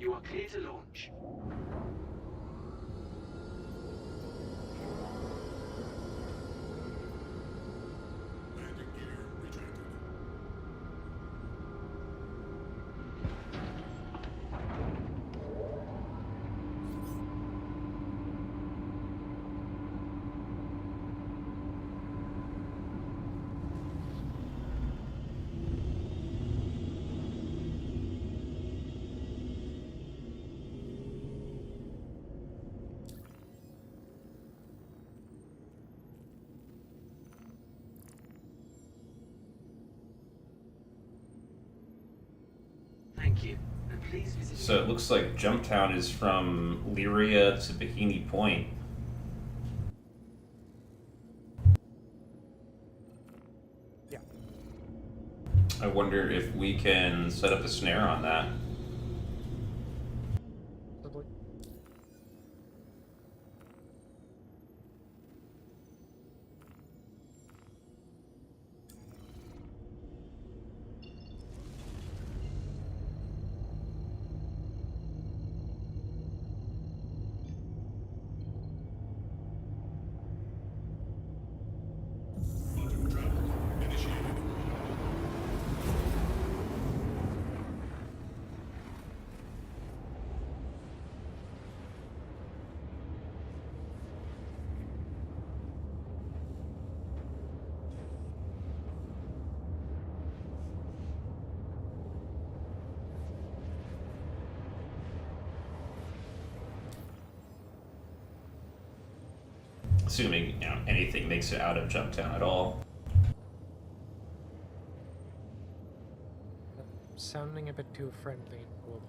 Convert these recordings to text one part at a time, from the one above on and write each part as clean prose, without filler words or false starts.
You are clear to launch. Landing gear rejected. Thank you. And please visit. So it looks like Jumptown is from Lyria to Bikini Point. Yeah. I wonder if we can set up a snare on that. Probably. Auto travel initiated. Assuming anything makes it out of Jumptown at all. Sounding a bit too friendly and global.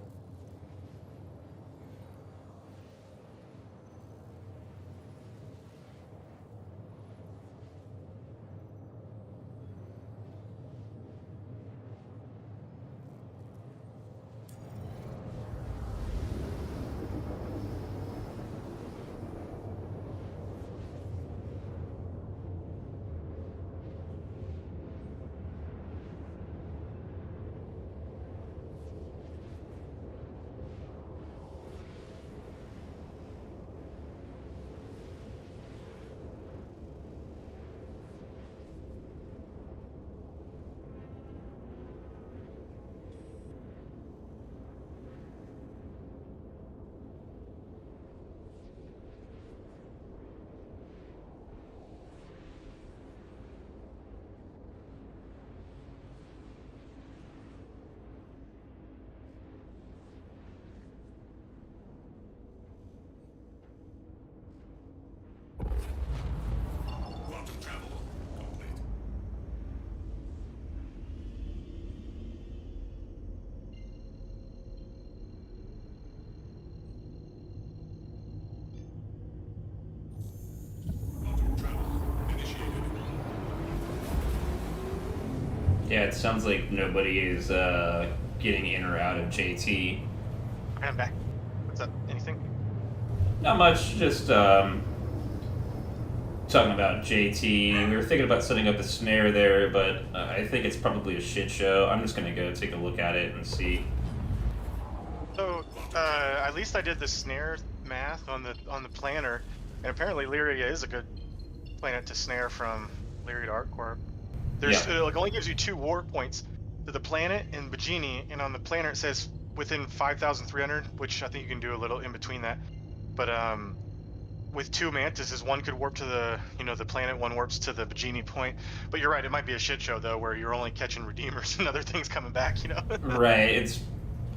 Quantum travel complete. Auto travel initiated. Yeah, it sounds like nobody is getting in or out of JT. Okay, I'm back. What's up? Anything? Not much, just talking about JT. We were thinking about setting up a snare there, but I think it's probably a shit show. I'm just gonna go take a look at it and see. So, at least I did the snare math on the planner, and apparently Lyria is a good planet to snare from Lyria to ArcCorp. There's Yeah. it only gives you 2 warp points to the planet and Bajini, and on the planner it says within 5,300, which I think you can do a little in between that. But with 2 mantises, one could warp to the planet, one warps to the Bajini point. But you're right, it might be a shit show though, where you're only catching redeemers and other things coming back. Right.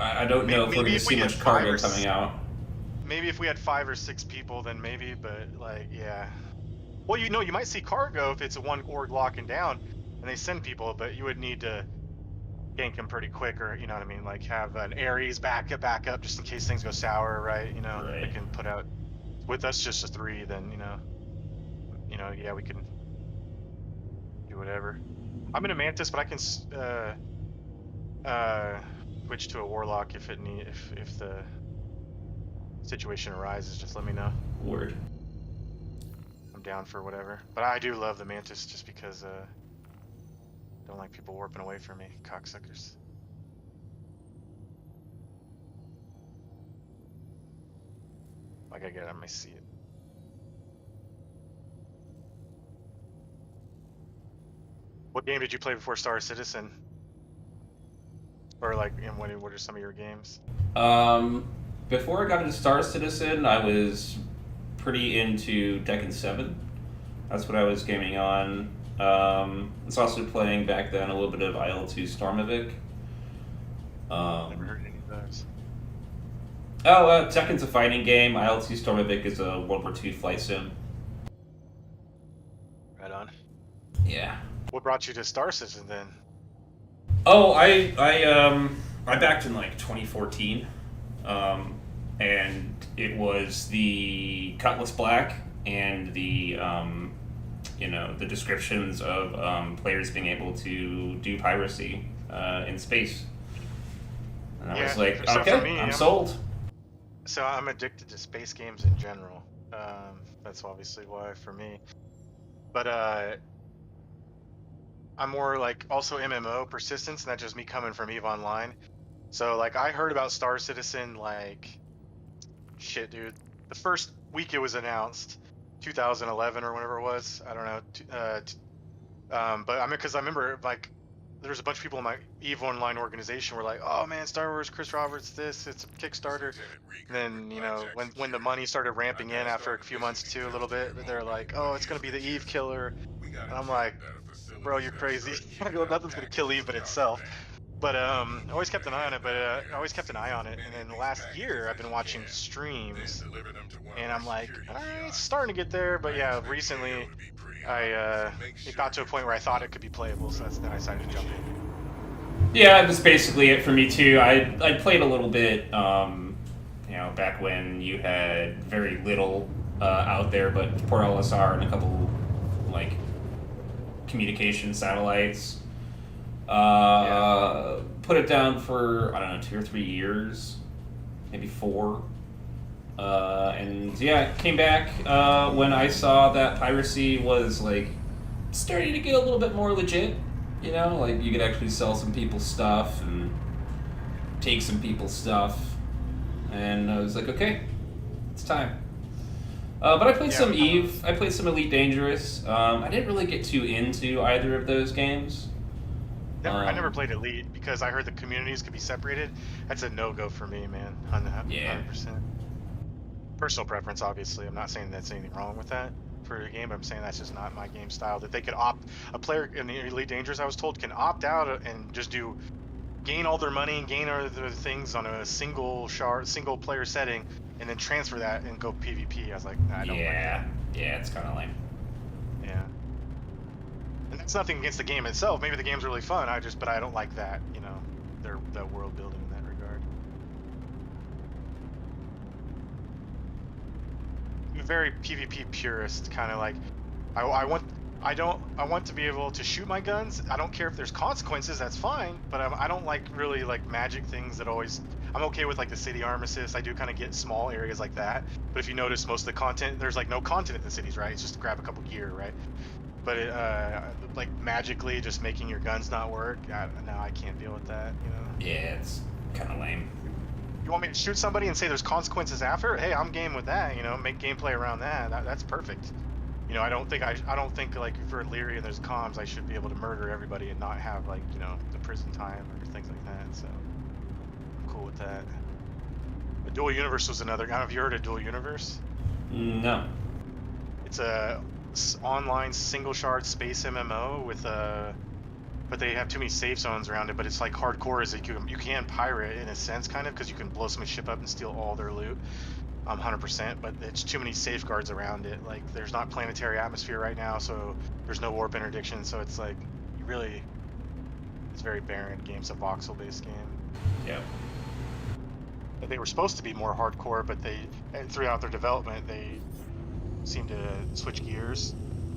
I don't know if we're Maybe gonna if see we had much 5 cargo or coming out. Maybe if we had 5 or 6 people, then maybe. But like, yeah. Well, you might see cargo if it's a one org locking down, and they send people, but you would need to gank them pretty quick, or you know what I mean, like have an Ares back up just in case things go sour, right? They Right. can put out with us just a 3, then yeah, we can do whatever. I'm in a mantis, but I can switch to a warlock if the situation arises. Just let me know. Word. I'm down for whatever. But I do love the mantis just because don't like people warping away from me, cocksuckers. Like I get it on my seat. What game did you play before Star Citizen? Or like, and what are some of your games? Before I got into Star Citizen, I was pretty into Tekken 7. That's what I was gaming on. I was also playing back then a little bit of IL-2 Stormovic. Never heard any of those. Tekken's a fighting game. IL-2 Stormovic is a World War II flight sim. Right on. Yeah. What brought you to Star Citizen then? Oh, I backed in like 2014, and it was the Cutlass Black and the the descriptions of players being able to do piracy in space, and I was like, so okay, for me, I'm sold. So I'm addicted to space games in general. That's obviously why for me. But I'm more like also MMO persistence, and that's just me coming from EVE Online. So like I heard about Star Citizen like shit, dude. The first week it was announced, 2011 or whatever it was. I don't know. But I mean, because I remember like there was a bunch of people in my EVE Online organization were like, "Oh man, Star Wars, Chris Roberts, it's a Kickstarter." And then when the money started ramping in after a few months too, a little bit, they're like, "Oh, it's gonna be the EVE killer," and I'm like, "Bro, you're crazy. Nothing's gonna kill EVE in itself." But I always kept an eye on it. But I always kept an eye on it. And then last year, I've been watching streams, and I'm like, all right, it's starting to get there. But yeah, recently, it got to a point where I thought it could be playable, so then I decided to jump in. Yeah, that's basically it for me too. I played a little bit, back when you had very little out there, but Port LSR and a couple like communication satellites. Put it down for, I don't know, 2 or 3 years, maybe 4. And yeah, came back when I saw that Piracy was like starting to get a little bit more legit. Like you could actually sell some people's stuff and take some people's stuff. And I was like, okay, it's time. But I played some EVE, I played some Elite Dangerous. I didn't really get too into either of those games. I never played Elite because I heard the communities could be separated. That's a no-go for me, man. 100%. Personal preference, obviously. I'm not saying that's anything wrong with that for a game, but I'm saying that's just not my game style. That they could a player in the Elite Dangerous, I was told, can opt out and just gain all their money and gain all their things on a single player setting, and then transfer that and go PvP. I was like, nah, I don't like that. Yeah, it's kind of lame. Yeah. And that's nothing against the game itself. Maybe the game's really fun. But I don't like that. The world building in that regard. I'm a very PvP purist, kind of like. I want to be able to shoot my guns. I don't care if there's consequences. That's fine. But I don't like really like magic things that always. I'm okay with like the city armistice. I do kind of get small areas like that. But if you notice, most of the content, there's like no content in the cities, right? It's just to grab a couple gear, right? But like magically just making your guns not work, no, I can't deal with that, Yeah, it's kind of lame. You want me to shoot somebody and say there's consequences after? Hey, I'm game with that, make gameplay around that. That's perfect. I don't think like if we're Leary and there's comms, I should be able to murder everybody and not have like, the prison time or things like that, so I'm cool with that. But Dual Universe was another, I don't know if you heard of Dual Universe? No. It's a online single shard space MMO with but they have too many safe zones around it. But it's like hardcore is that you can pirate in a sense, kind of, because you can blow somebody's ship up and steal all their loot, 100%. But it's too many safeguards around it. Like there's not planetary atmosphere right now, so there's no warp interdiction. So it's like it's very barren game. It's a voxel based game. Yeah. But they were supposed to be more hardcore, but throughout their development they seem to switch gears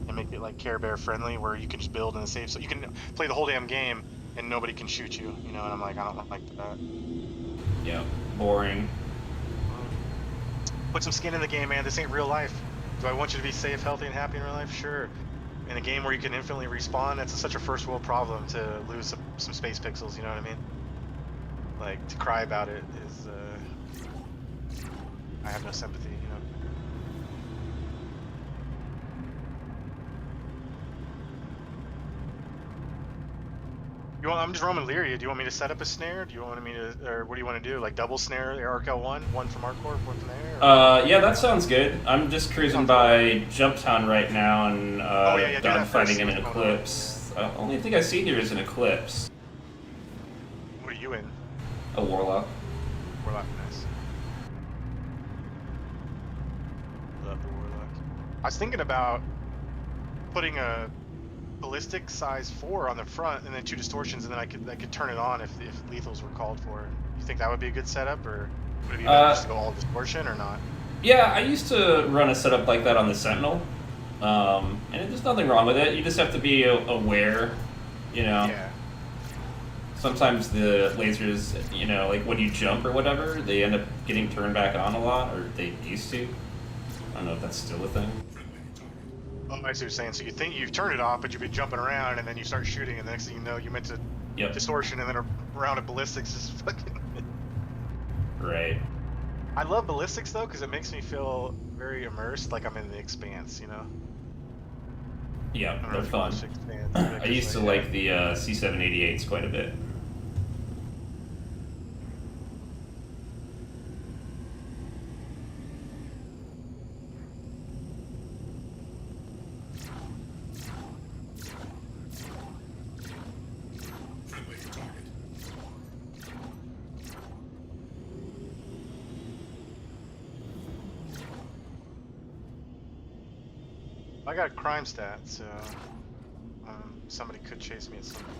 and make it like Care Bear friendly, where you can just build in a safe, so you can play the whole damn game and nobody can shoot you. And I'm like, I don't like that. Yeah, boring. Put some skin in the game, man. This ain't real life. Do I want you to be safe, healthy, and happy in real life? Sure. In a game where you can infinitely respawn, that's such a first world problem to lose some space pixels. You know what I mean? Like to cry about it is, I have no sympathy. I'm just roaming Lyria. Do you want me to set up a snare? Do you want me to, or what do you want to do? Like double snare, ARKL1, one from our corp, one from there? Yeah, that sounds good. I'm just cruising by Jumptown right now and do that first, dogfighting see in an what's going on. Eclipse. Only thing I see here is an Eclipse. What are you in? A Warlock. Warlock, nice. Love the Warlock. I was thinking about putting a ballistic size 4 on the front and then 2 distortions, and then I could turn it on if lethals were called for. You think that would be a good setup, or would it be better just to go all distortion or not? Yeah, I used to run a setup like that on the Sentinel, and there's nothing wrong with it. You just have to be aware, you know. Yeah. Sometimes the lasers, you know, like when you jump or whatever, they end up getting turned back on a lot, or they used to. I don't know if that's still a thing. Oh, I see what you're saying. So you think you've turned it off, but you've been jumping around, and then you start shooting, and the next thing you know, you meant to distortion, and then a round of ballistics is fucking. Right. I love ballistics though, because it makes me feel very immersed, like I'm in the Expanse, you know. Yeah, I don't know they're if you fun. watched Expanse, I used to like the C788s quite a bit. Friendly target. I got crime stat, so somebody could chase me at some point.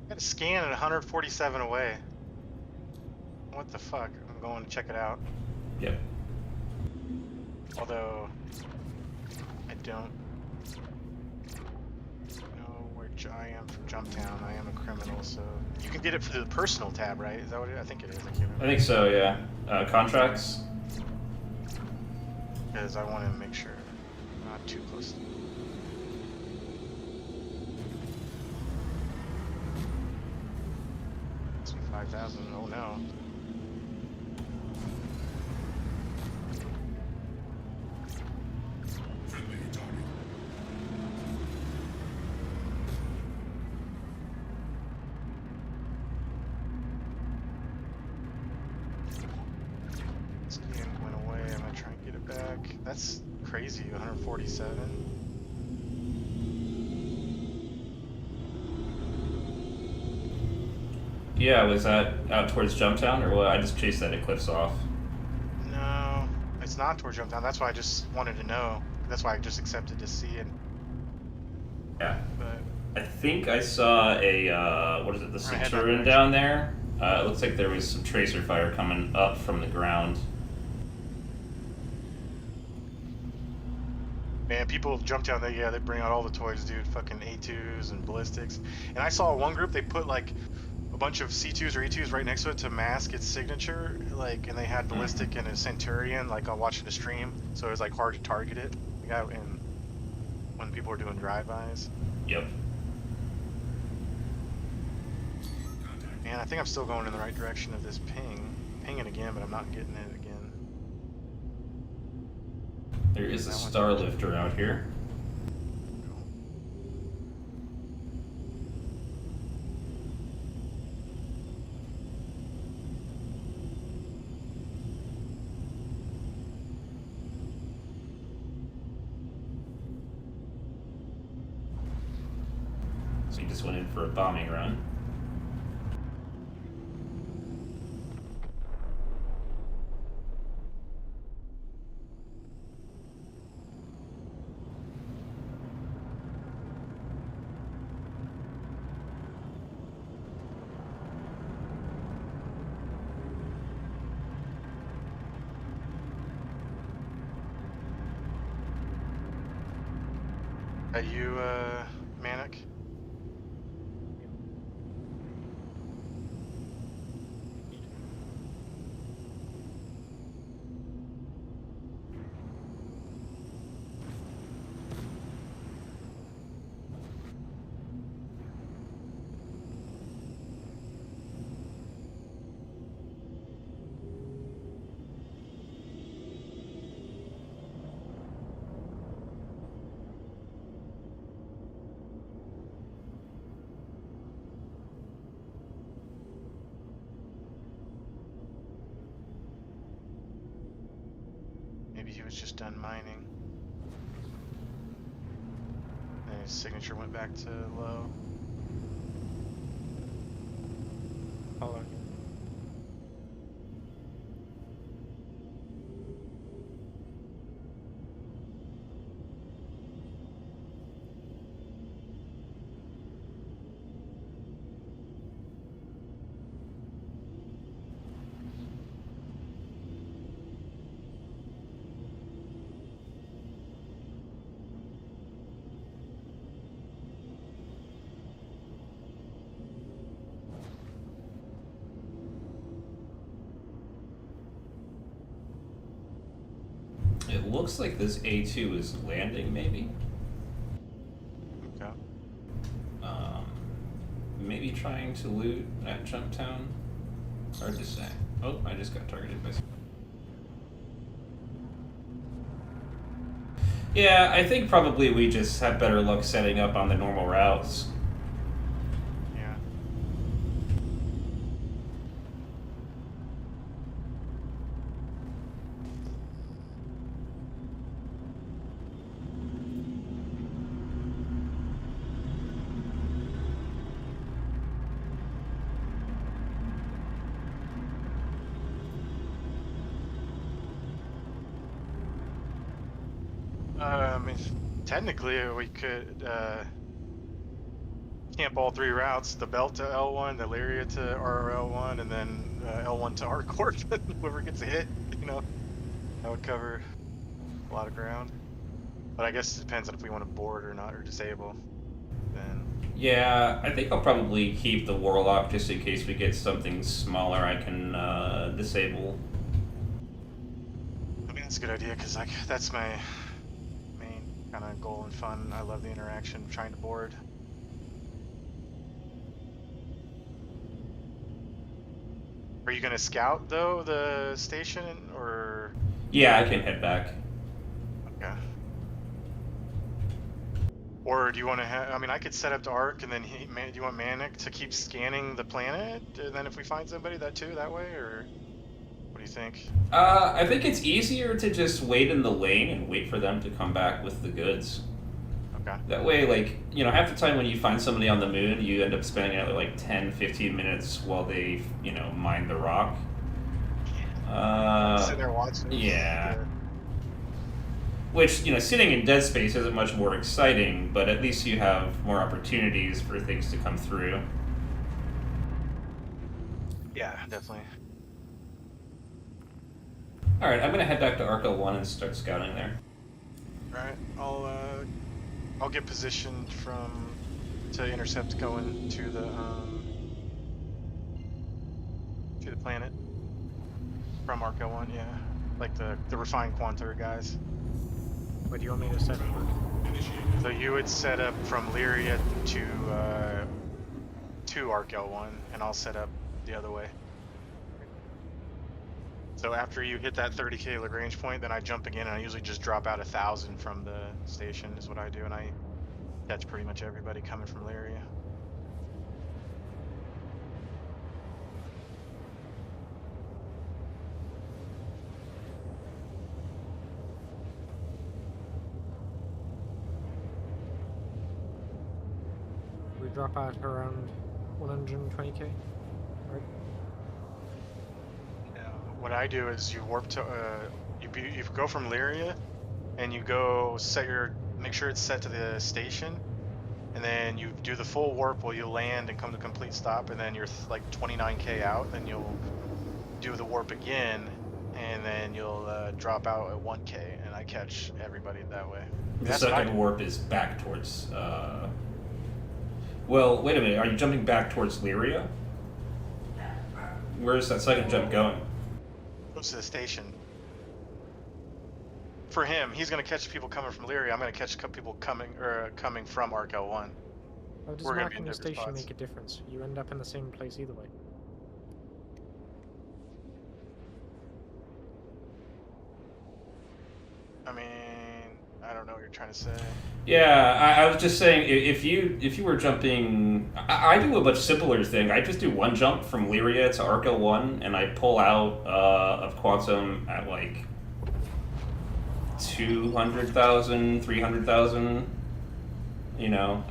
Got a scan at 147 away. What the fuck? I'm going to check it out. Yep. Although I don't know where I am from Jumptown. I am a criminal, so you can get it through the personal tab, right? Is that what I think it is? I can't remember. I think so, yeah. Contracts? Because I want to make sure I'm not too close to 5,000. Oh no. Friendly target. Scan went away. I'm gonna try and get it back. That's crazy. 147. Yeah, was that out towards Jumptown, or what? I just chased that Eclipse off. No, it's not towards Jumptown. That's why I just wanted to know. That's why I just accepted to see it. Yeah. But I think I saw a, what is it, the Right, head that Centurion direction. down there. It looks like there was some tracer fire coming up from the ground. man, people jump down there. Yeah, they bring out all the toys, dude. Fucking A2s and ballistics. And I saw one group. They put like a bunch of C2s or E2s right next to it to mask its signature. Like, and they had ballistic and a Centurion. Like, I'm watching the stream, so it was like hard to target it. Yeah, and when people were doing drive-bys. Yep. Man, I think I'm still going in the right direction of this ping. Pinging again, but I'm not getting it again. There is a That one- star lifter out here. he just went in for a bombing run. Are you, Manic? Maybe he was just done mining. And his signature went back to low. Following you. It looks like this A2 is landing, maybe. Okay. Maybe trying to loot at Jump Town. Hard to say. Oh, I just got targeted by. Yeah, I think probably we just have better luck setting up on the normal routes. Yeah. If technically we could camp all three routes: the belt to L1, the Lyria to RL1, and then L1 to R Corp. Whoever gets a hit, you know, that would cover a lot of ground. But I guess it depends on if we want to board or not, or disable. Then Yeah, I think I'll probably keep the Warlock just in case we get something smaller I can disable. I mean that's a good idea because like that's my main kind of goal and fun. I love the interaction of trying to board. Are you gonna scout though the station or? Yeah, I can head back. Okay. Or do you want to have? I mean, I could set up to Arc, and then do you want Manic to keep scanning the planet, and then if we find somebody, that too, that way, or what do you think? I think it's easier to just wait in the lane and wait for them to come back with the goods. Okay. That way, like, you know, half the time when you find somebody on the moon, you end up spending another like 10, 15 minutes while they, you know, mine the rock. Sitting there watching. Yeah. Which, you know, sitting in dead space isn't much more exciting, but at least you have more opportunities for things to come through. Yeah, definitely. Alright, I'm gonna head back to Arco 1 and start scouting there. All right, I'll get positioned to intercept going to the planet from Arco 1. Yeah, like the refined Quantor guys. Where do you want me to set up? So you would set up from Lyria to Arc L1, and I'll set up the other way. So after you hit that 30k Lagrange point, then I jump again, and I usually just drop out 1,000 from the station is what I do, and I catch pretty much everybody coming from Lyria. Would drop out around 120k, right? No. What I do is you warp to you go from Lyria, and you go make sure it's set to the station, and then you do the full warp while you land and come to complete stop, and then you're like 29k out. Then you'll do the warp again, and then you'll drop out at 1k, and I catch everybody that way. The That's what I second do. warp is back towards. Well, wait a minute. Are you jumping back towards Lyria? Where's that second jump going? Goes to the station. For him, he's gonna catch people coming from Lyria. I'm gonna catch people coming from Arc L1. How does We're gonna be in marking the different station spots. make a difference? You end up in the same place either way. I mean, I don't know what you're trying to say. Yeah, I was just saying if you were jumping, I do a much simpler thing. I just do one jump from Lyria to Arco 1, and I pull out of Quantum at like 200,000, 300,000. You know,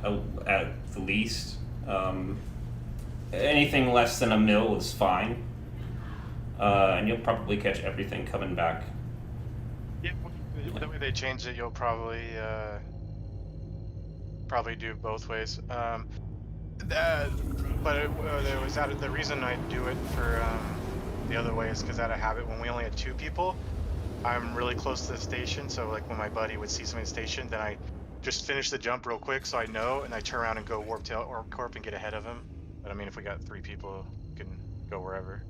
at the least. Anything less than a mil is fine, and you'll probably catch everything coming back. Yeah, the way they changed it, you'll probably do both ways. There was the reason I do it for the other way is because out of habit, when we only had 2 people, I'm really close to the station. So like when my buddy would see somebody in the station, then I just finish the jump real quick so I know, and I turn around and go warp tail or corp and get ahead of him. But I mean, if we got 3 people, you can go wherever.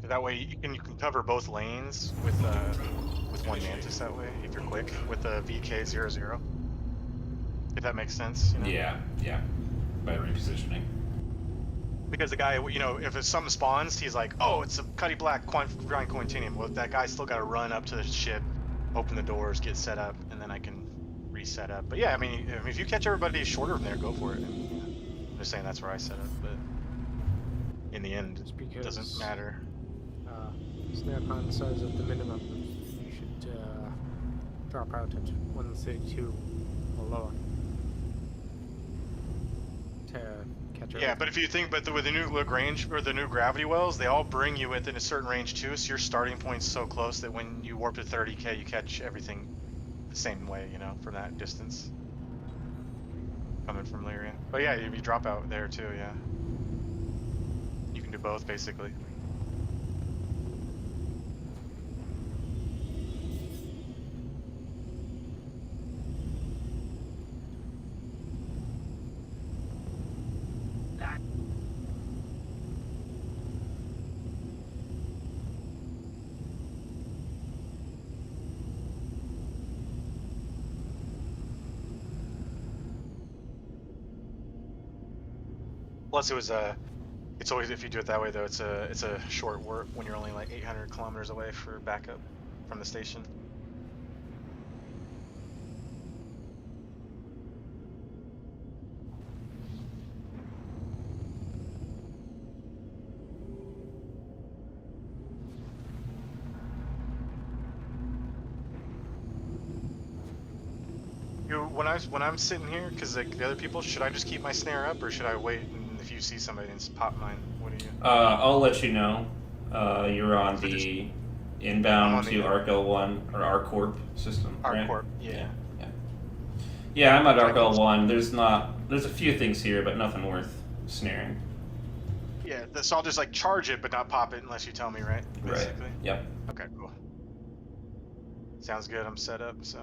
That way you can cover both lanes with one mantis that way if you're quick with the VK00. If that makes sense, you know? Yeah, by repositioning. Because the guy, you know, if something spawns, he's like, oh, it's a Cuddy Black Grind Quintinium. Well, that guy's still got to run up to the ship, open the doors, get set up, and then I can reset up. But yeah, I mean if you catch everybody shorter from there, go for it. I'm just saying that's where I set up, but in the end, It's it because doesn't matter. Snapcon says at the minimum you should drop out at 132 or lower to catch Yeah, but if you think, with the new Lagrange or the new gravity wells, they all bring you within a certain range too. So your starting point's so close that when you warp to 30k, you catch everything the same way, you know, from that distance. Coming from Lyria. But yeah, you drop out there too. Yeah, you can do both basically. Plus, it's always, if you do it that way though, it's a short warp when you're only like 800 kilometers away for backup from the station. When I'm sitting here, because like the other people, should I just keep my snare up or should I wait? And if you see somebody, and pop mine. What do you? I'll let you know. You're on So just- the I'm inbound on to the- ARC-L1 or ARC-Corp system, right? ArcCorp, yeah. Yeah, I'm at So I can- ARC-L1. There's a few things here, but nothing worth snaring. Yeah, so I'll just like charge it, but not pop it unless you tell me, right? Basically. Right. Yep. Okay, cool. Sounds good. I'm set up, so.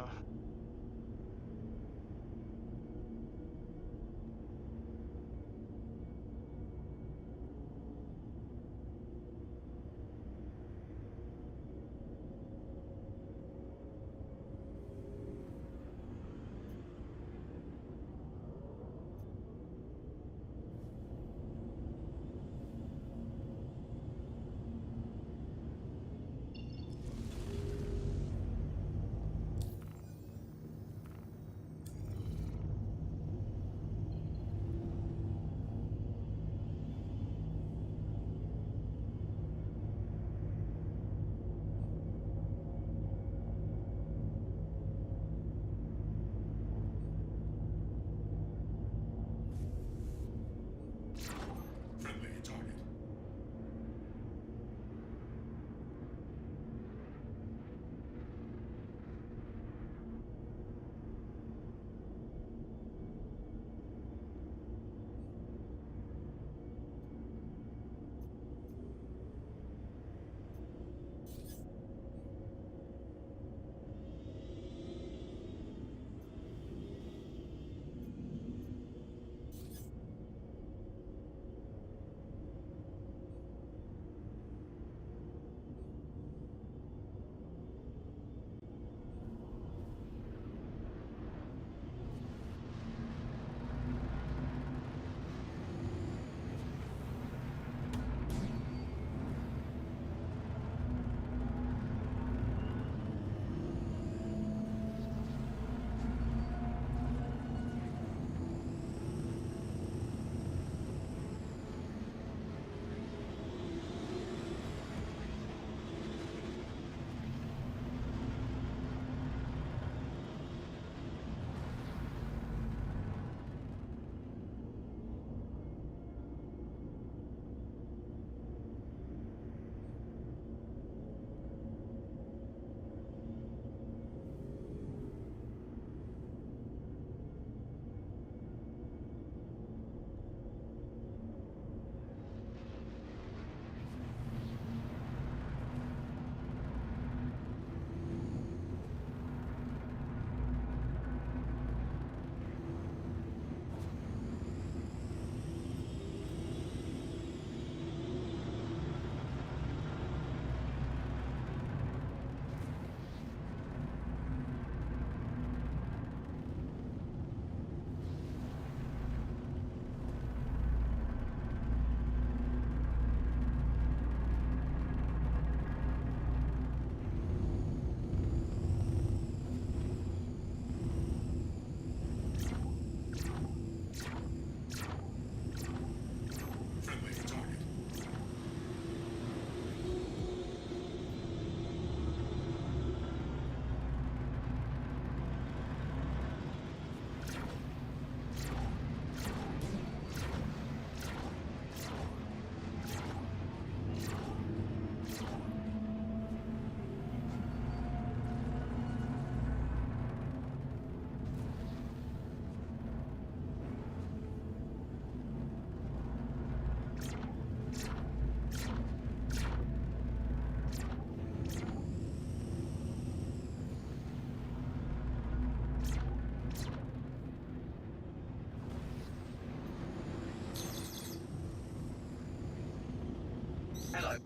Hello.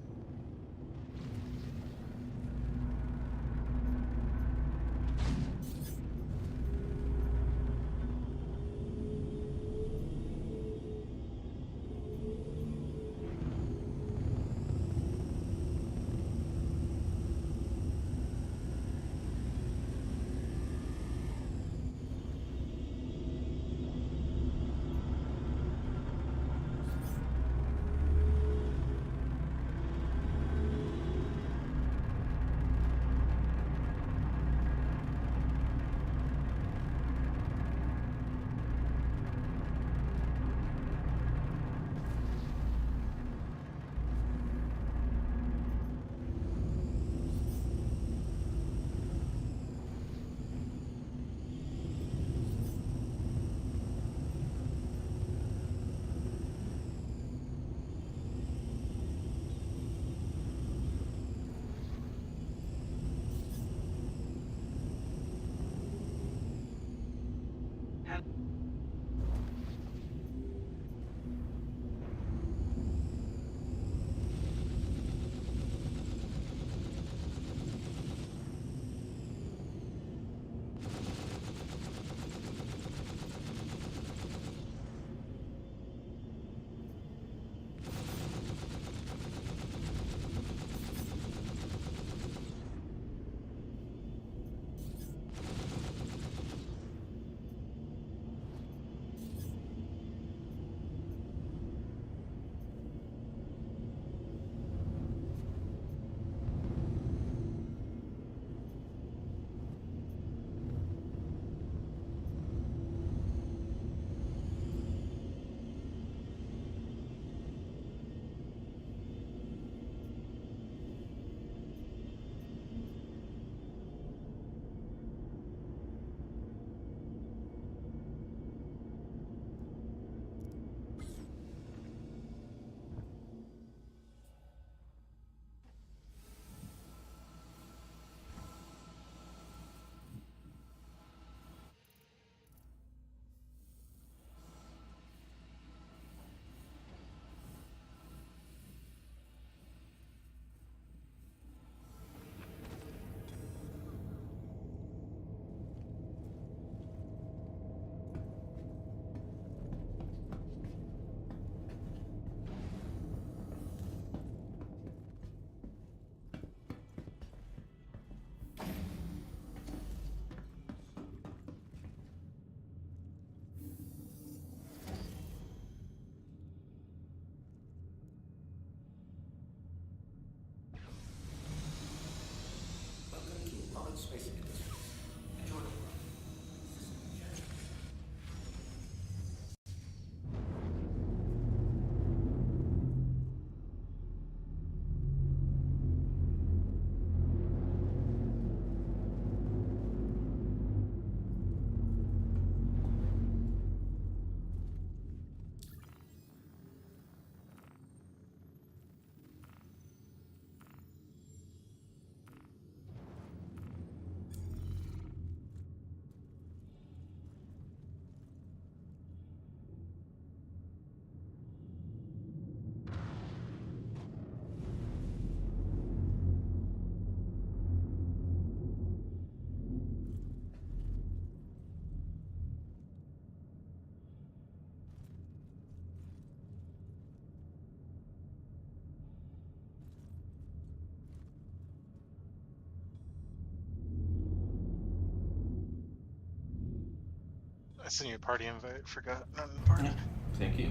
I sent you a party invite. Forgot not in the party. Thank you.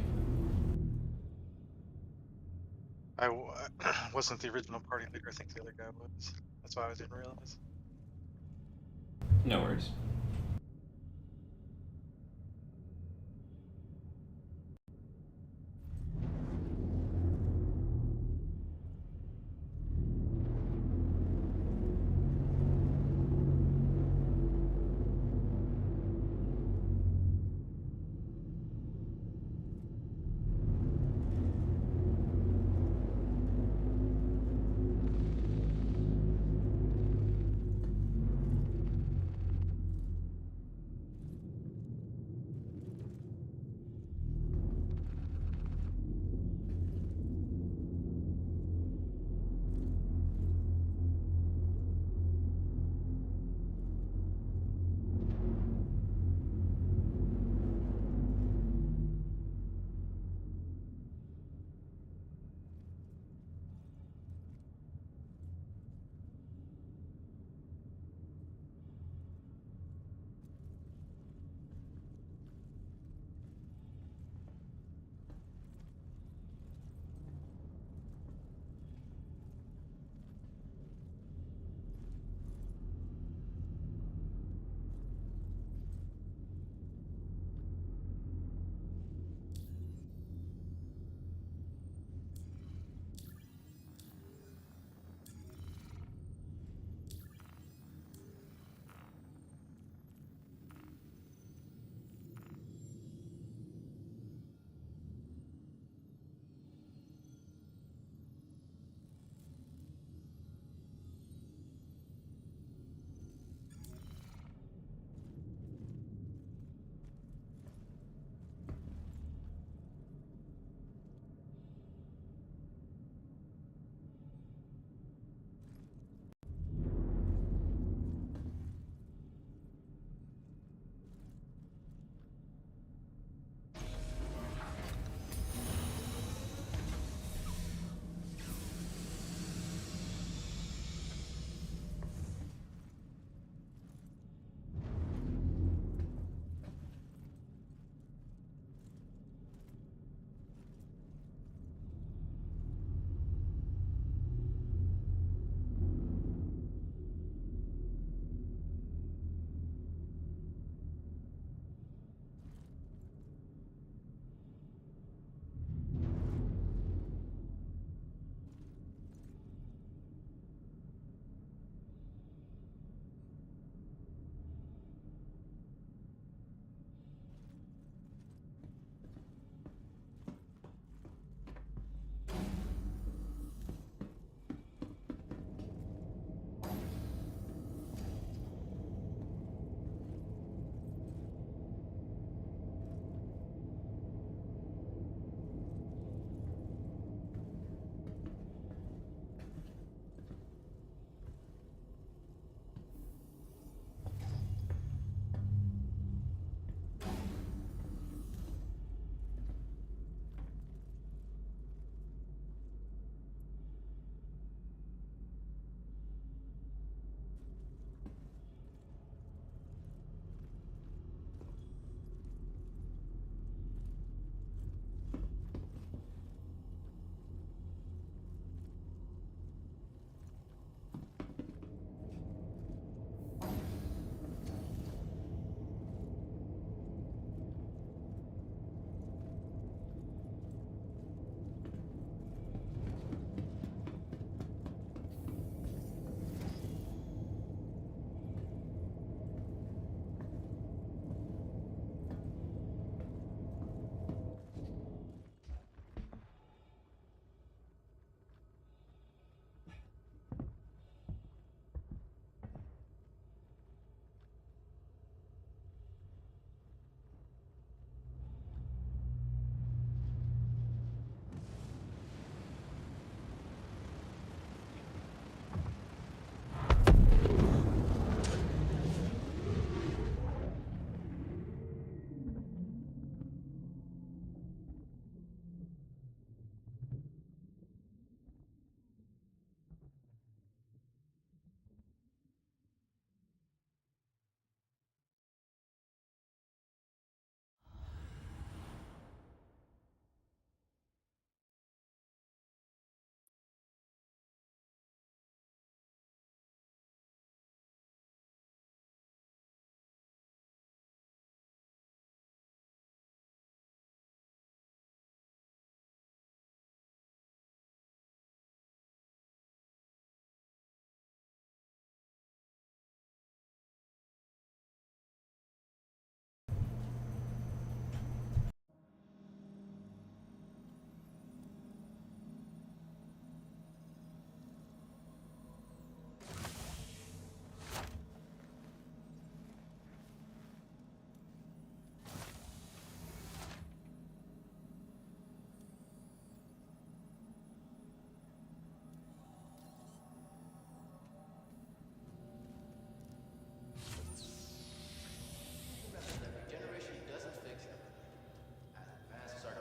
Wasn't the original party leader. I think the other guy was. That's why I didn't realize. No worries.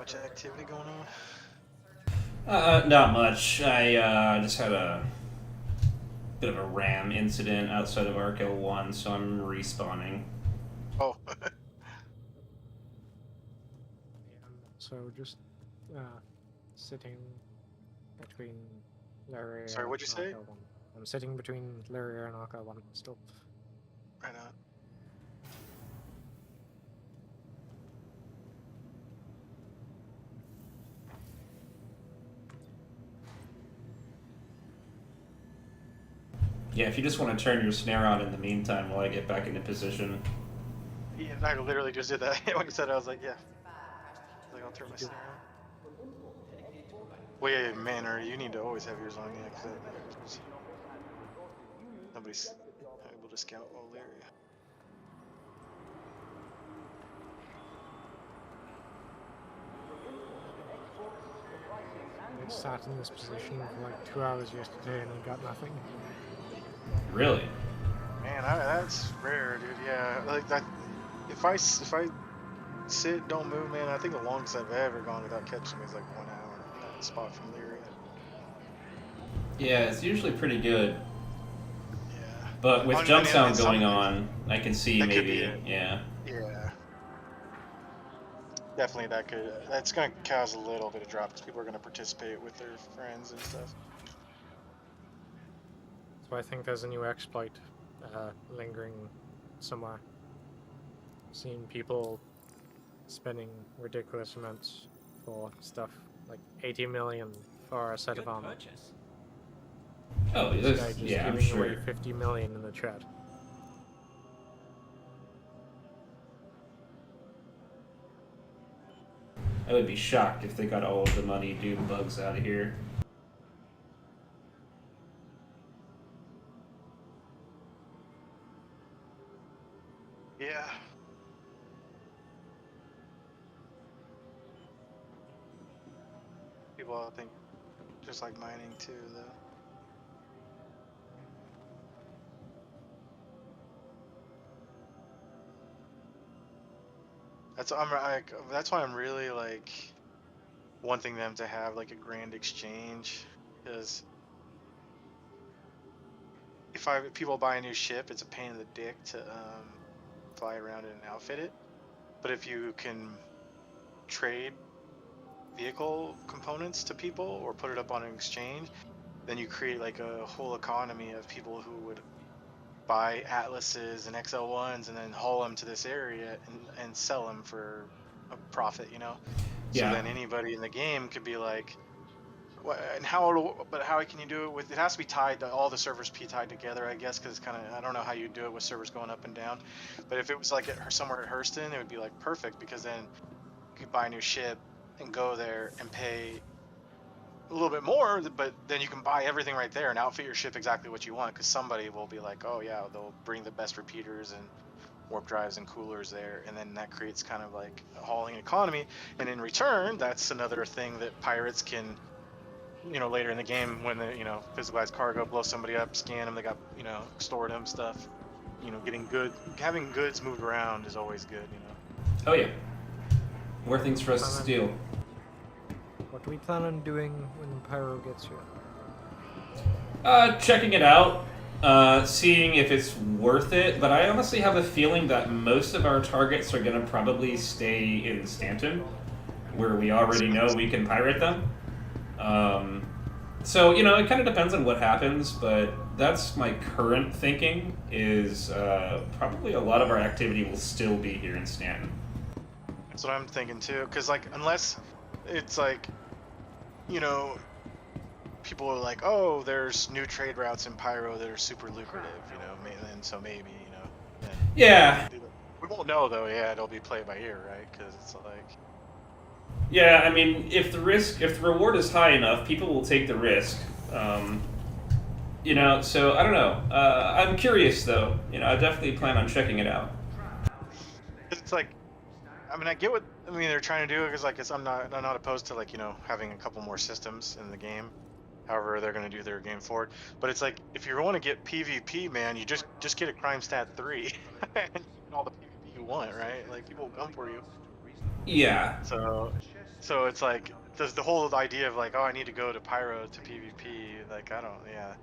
Much activity going on? Not much. I just had a bit of a RAM incident outside of Arc L1, so I'm respawning. Oh, So just sitting between Larry sorry, what'd you say? and Arca 1. I'm sitting between Larry and Arca 1 still. Right on. Yeah, if you just want to turn your snare on in the meantime while I get back into position. Yeah, I literally just did that. When you said it, I was like, yeah. I was like, I'll turn my snare on. Well, yeah, Manor, you need to always have yours on, yeah, because nobody's able to scout all area. I sat in this position for like 2 hours yesterday and I got nothing. Really? Man, that's rare, dude. Yeah, like that. If I sit, don't move, man, I think the longest I've ever gone without catching is like 1 hour in that spot from Lyria. Yeah, it's usually pretty good. Yeah. But with On jump one sound hand, going on, I can see that could be maybe, it. yeah. Yeah. Definitely, that's gonna cause a little bit of drop because people are gonna participate with their friends and stuff. So I think there's a new exploit lingering somewhere. Seeing people spending ridiculous amounts for stuff, like 80 million for a set of armor. Oh, This guy this, just yeah, I'm giving away sure. 50 million in the chat. I would be shocked if they got all of the money Doom bugs out of here. Yeah. People, I think, just like mining too, though. That's why I'm really like wanting them to have like a grand exchange, because if people buy a new ship, it's a pain in the dick to fly around it and outfit it. But if you can trade vehicle components to people or put it up on an exchange, then you create like a whole economy of people who would buy Atlases and XL1s and then haul them to this area and sell them for a profit, you know? So Yeah. then anybody in the game could be like, and but how can you do it with, it has to be tied to all the servers be tied together, I guess, because kind of, I don't know how you do it with servers going up and down. But if it was like somewhere at Hurston, it would be like perfect, because then you could buy a new ship and go there and pay a little bit more, but then you can buy everything right there and outfit your ship exactly what you want, because somebody will be like, oh yeah, they'll bring the best repeaters and warp drives and coolers there, and then that creates kind of like a hauling economy. And in return, that's another thing that pirates can, later in the game, when the physicalized cargo, blow somebody up, scan them, they got stored them stuff, having goods moved around is always good. Oh, yeah. More things for us to steal. What do we plan on doing when Pyro gets here? Checking it out, seeing if it's worth it, but I honestly have a feeling that most of our targets are going to probably stay in Stanton, where we already know we can pirate them. So, it kind of depends on what happens, but that's my current thinking, is probably a lot of our activity will still be here in Stanton. That's what I'm thinking too, because unless it's people are like, oh, there's new trade routes in Pyro that are super lucrative, and so maybe, Yeah. we won't know though. Yeah, it'll be play by ear, right? Because it's like, Yeah, I mean, if the reward is high enough, people will take the risk. So I don't know. I'm curious though. I definitely plan on checking it out. it's like, I get what they're trying to do, because I'm not opposed to having a couple more systems in the game. However they're going to do their game forward, but it's like, if you want to get PvP, man, you just get a crime stat 3 and all the PvP you want, right? Like, people will come for you. Yeah. So So it's like the whole idea of like, oh, I need to go to Pyro to PvP. Like I don't, yeah.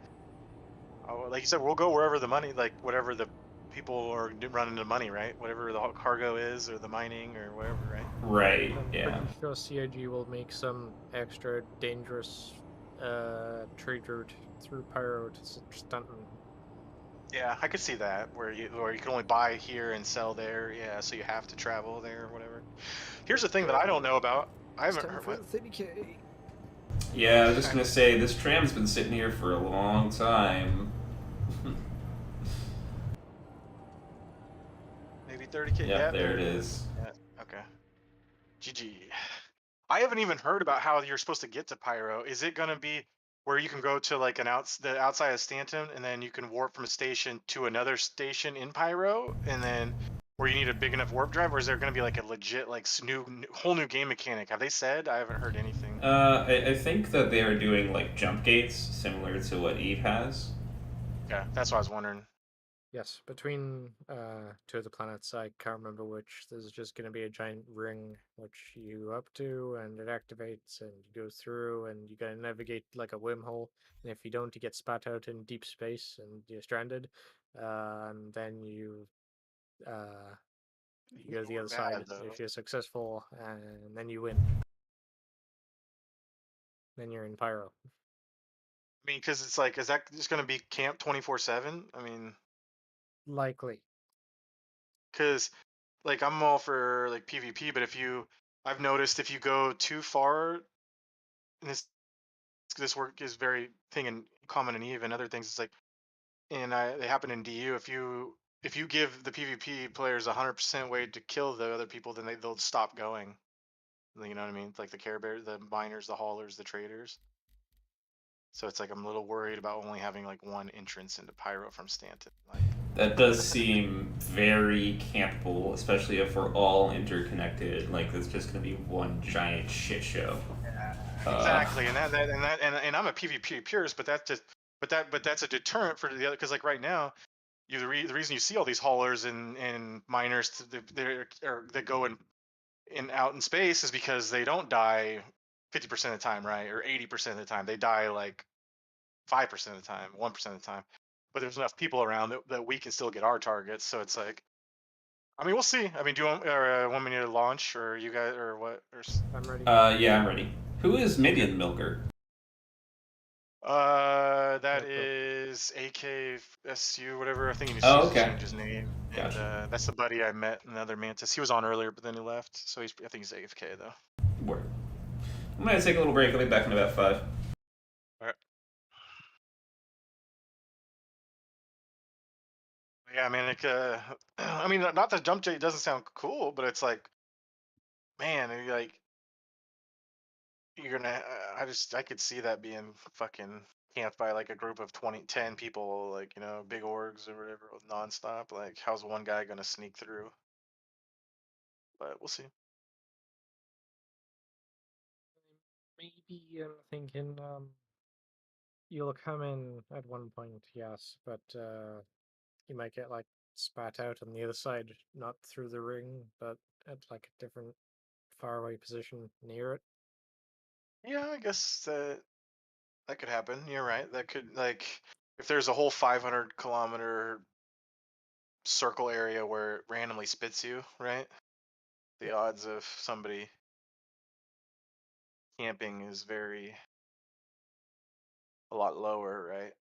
Oh, like you said, we'll go wherever the money, like whatever the people are running the money, right? Whatever the cargo is, or the mining, or whatever, right? Right. I'm Yeah. pretty sure CIG will make some extra dangerous trade route through Pyro to Stunton. Yeah, I could see that where you can only buy here and sell there. Yeah, so you have to travel there or whatever. Here's the thing that I don't know about. I It's haven't time heard for what. the 30k. Yeah, I was just gonna say this tram's been sitting here for a long time. Maybe 30k. Yep, Yeah, there it is. Yeah. Okay. GG. I haven't even heard about how you're supposed to get to Pyro. Is it gonna be where you can go to like the outside of Stanton, and then you can warp from a station to another station in Pyro, and then where you need a big enough warp drive, or is there gonna be like a legit like whole new game mechanic? Have they said? I haven't heard anything. I think that they are doing like jump gates similar to what Eve has. Yeah, that's what I was wondering. Yes, between two of the planets, I can't remember which. There's just going to be a giant ring which you up to, and it activates, and you go through, and you got to navigate like a wormhole. And if you don't, you get spat out in deep space, and you're stranded. And then uh, you go to the Or other bad side though. if you're successful, and then you win. Then you're in Pyro. I mean, because it's like, is that just gonna be camp 24/7? I mean, Likely. because like I'm all for like PvP, but I've noticed if you go too far, and this work is very thing in common in Eve and other things. It's like, and they happen in DU. If you give the PvP players 100% way to kill the other people, then they'll stop going. You know what I mean? Like the Care Bear, the miners, the haulers, the traders. So it's like I'm a little worried about only having like one entrance into Pyro from Stanton. Like, That does seem very campable, especially if we're all interconnected. Like it's just gonna be one giant shit show. exactly, and I'm a PvP purist, but that's a deterrent for the other, because like right now, the reason you see all these haulers and miners that go in out in space is because they don't die 50% of the time, right, or 80% of the time. They die like 5% of the time, 1% of the time. But there's enough people around that we can still get our targets. So it's like, I mean, we'll see. I mean, do you want me to launch, or you guys, or what? I'm ready. Yeah, I'm ready. Who is Minion Milker? That Yep, yep. is AKSU, whatever. I think he needs Oh, to okay. change his name. And Gotcha. that's the buddy I met, another Mantis. He was on earlier, but then he left. So I think he's AFK though. Word. I'm gonna take a little break. I'll be back in about 5. All right. Yeah, I mean, like, I mean, not that jump jet doesn't sound cool, but it's like, man, like you're gonna. I could see that being fucking camped by like a group of 10 people, like big orgs or whatever, nonstop. Like, how's one guy gonna sneak through? But we'll see. Maybe I'm thinking you'll come in at one point, yes, but you might get like spat out on the other side, not through the ring, but at like a different faraway position near it. Yeah, I guess that could happen. You're right. That could, like, if there's a whole 500-kilometer circle area where it randomly spits you, right? The odds of somebody camping is a lot lower, right?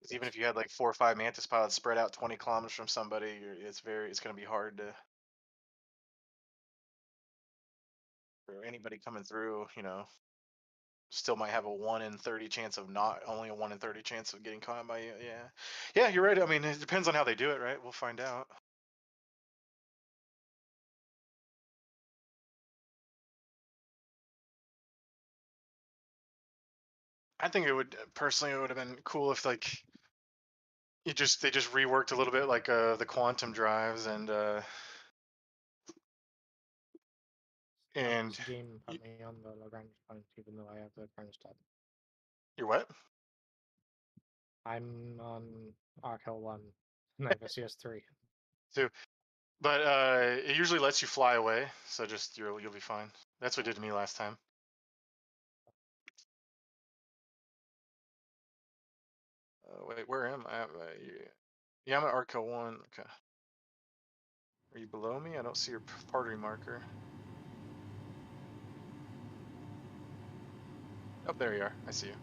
'Cause even Yes. if you had like 4 or 5 mantis pilots spread out 20 kilometers from somebody, it's going to be hard to for anybody coming through. Still might have a 1 in 30 chance of not only a 1 in 30 chance of getting caught by you. Yeah, yeah, you're right. I mean, it depends on how they do it, right? We'll find out. I think it would have been cool if like they just reworked a little bit like the quantum drives and This game y- put me on the Lagrange point, even though I have the Lagrange tab. you're what? I'm on Arkell 1, and I have a CS3. Too. But it usually lets you fly away, so just you'll be fine. That's what did to me last time. Wait, where am I? Yeah, I'm at Arco 1. Okay. Are you below me? I don't see your party marker. Oh, there you are. I see you.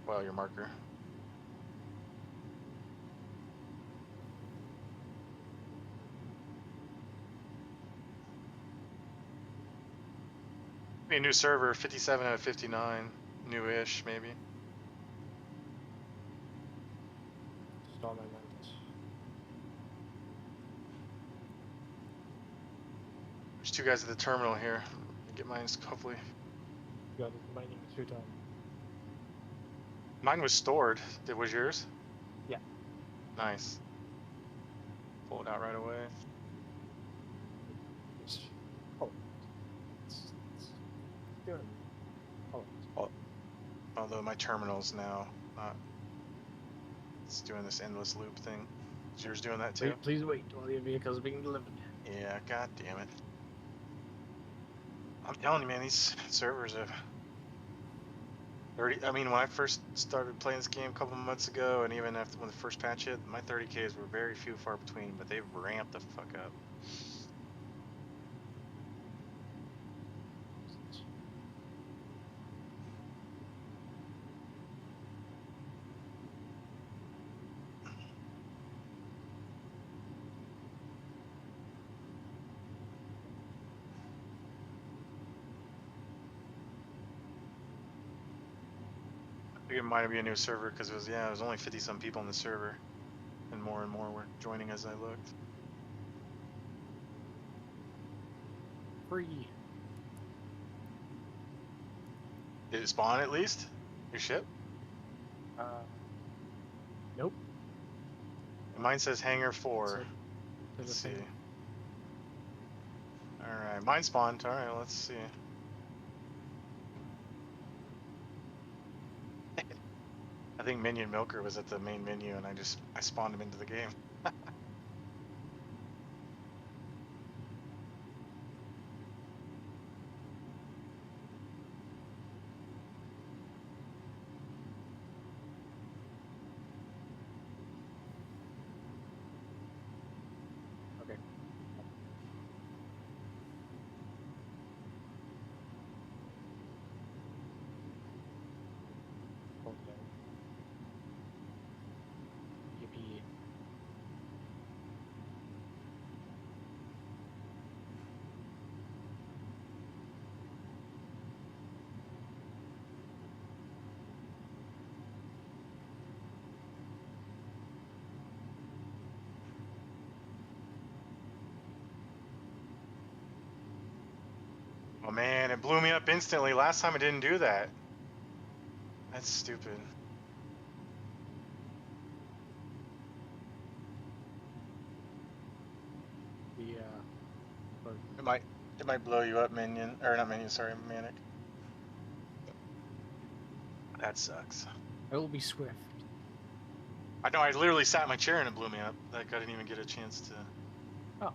Well, your marker. Be a new server, 57 out of 59. Newish, maybe. Storm and Mantis. There's two guys at the terminal here. Get mine, hopefully. Got the mining suit on. Mine was stored. Was yours? Yeah. Nice. Pull it out right away. Oh. It's doing. Oh. Although my terminal's now not. It's doing this endless loop thing. Is yours doing that too? Please wait while your vehicle's being delivered. Yeah, god damn it. I'm telling you, man, these servers have 30. I mean, when I first started playing this game a couple months ago, and even after when the first patch hit, my 30Ks were very few far between, but they've ramped the fuck up. I think it might be a new server because it was only 50 some people in the server, and more were joining as I looked. Free. Did it spawn at least? Your ship? Nope. Mine says Hangar 4. Let's see. Alright, mine spawned. Alright, let's see. I think Minion Milker was at the main menu and I spawned him into the game. Okay. Okay. Yippee. Oh man, it blew me up instantly. Last time it didn't do that. That's stupid. The or It might blow you up, Minion. Or not Minion, sorry, Manic. That sucks. I will be swift. I know, I literally sat in my chair and it blew me up. Like, I didn't even get a chance to... Oh.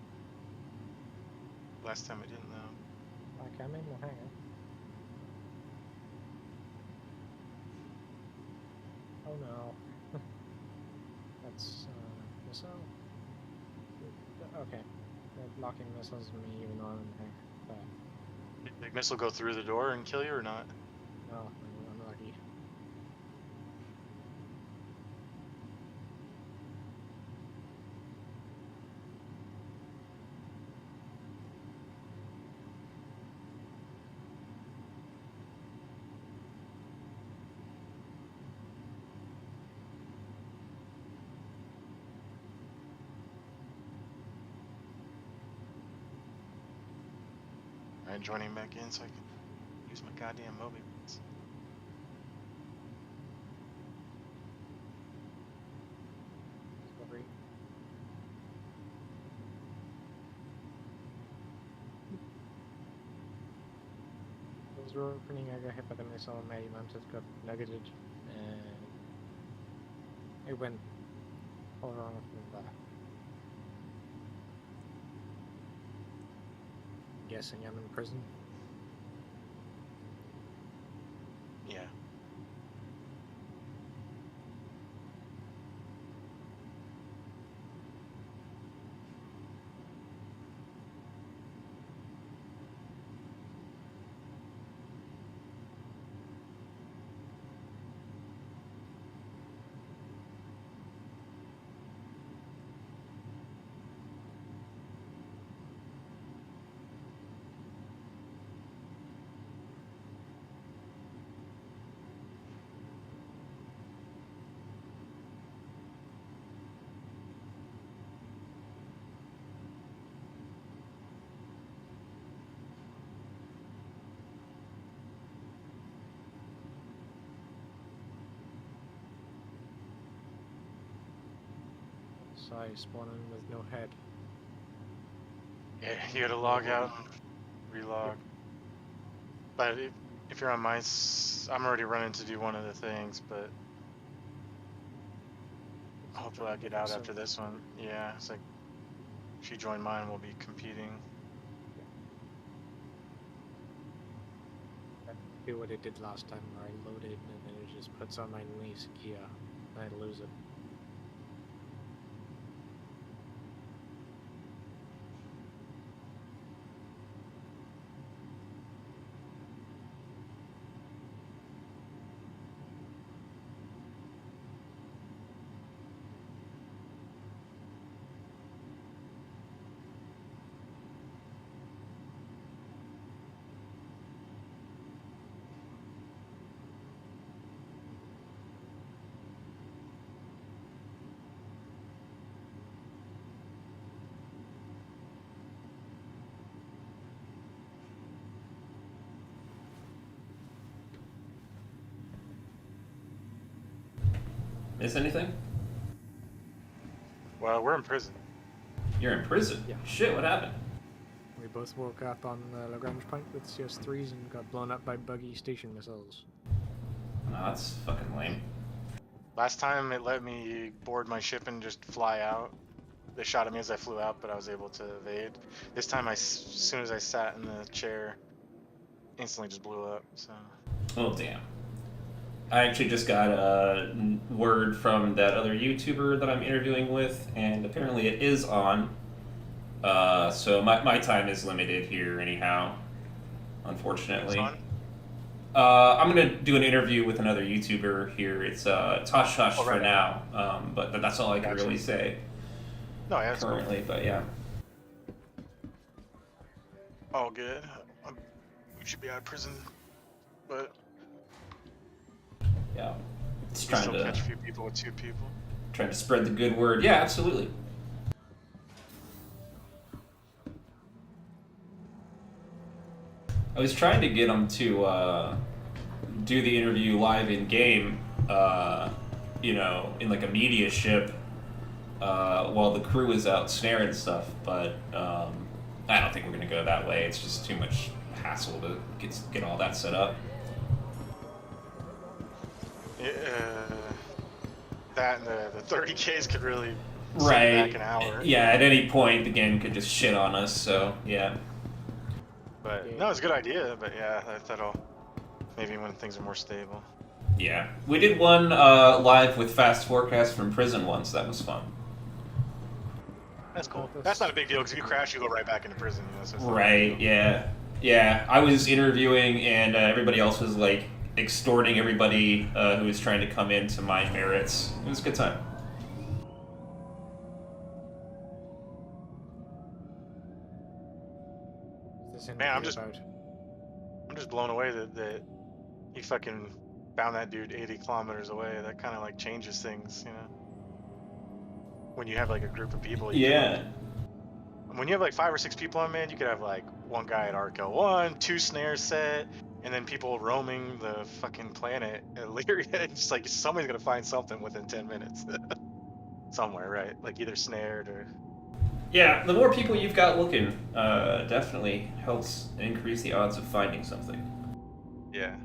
Last time I didn't, though. Like I'm in the hangar. Oh no. That's missile. Okay. They're blocking missiles on me even though I'm in the hangar. But Did the missile go through the door and kill you or not? no, I'm lucky. Alright, joining back in so I can use my goddamn Moby. Discovery. Those were opening, I got hit by the missile, my mantis got nuggeted, and it went all wrong from that. guessing I'm in prison. Yeah. So I spawn in with no head. Yeah, you gotta log out and relog. But if you're on mine, I'm already running to do one of the things, but hopefully I'll get out after this one. Yeah, it's like if you join mine, we'll be competing. Do what it did last time, where I loaded and then it just puts on my least gear, and I lose it. Miss anything? Well, we're in prison. You're in prison? Yeah. Shit, what happened? We both woke up on Lagrange Point with CS3s and got blown up by buggy station missiles. No, that's fucking lame. Last time it let me board my ship and just fly out. They shot at me as I flew out, but I was able to evade. This time, as soon as I sat in the chair, instantly just blew up. So. Oh, damn. I actually just got a word from that other YouTuber that I'm interviewing with, and apparently it is on. So my time is limited here anyhow, unfortunately. It's on? I'm going to do an interview with another YouTuber here. It's Tosh Hush for now, but that's all I can really say No, yeah, that's currently, but yeah. all good. We should be out of prison, but Yeah. It's we trying still to catch a few people with 2 people. trying to spread the good word. Yeah, absolutely. I was trying to get him to do the interview live in game, in like a media ship, while the crew is out snaring stuff. But I don't think we're gonna go that way. It's just too much hassle to get all that set up. Yeah, that and the 30Ks could really set Right. back an hour. Yeah. At any point, the game could just shit on us. So yeah. But no, it's a good idea. But yeah, that'll maybe when things are more stable. Yeah, we did one live with Fast Forecast from prison once. That was fun. That's cool. That's not a big deal because if you crash, you go right back into prison. So it's not a big Right, deal. yeah. Yeah, I was interviewing and everybody else was like extorting everybody who was trying to come into my merits. It was a good time. What's this Man, I'm interview just- about? I'm just blown away that he fucking found that dude 80 kilometers away. That kind of like changes things, you know. When you have like a group of people. You can, Yeah. when you have like 5 or 6 people on, man, you could have like one guy at Arco 1, 2 snares set, and then people roaming the fucking planet at Lyria. It's just like somebody's gonna find something within 10 minutes. Somewhere, right? Like either snared or. Yeah, the more people you've got looking definitely helps increase the odds of finding something. Yeah.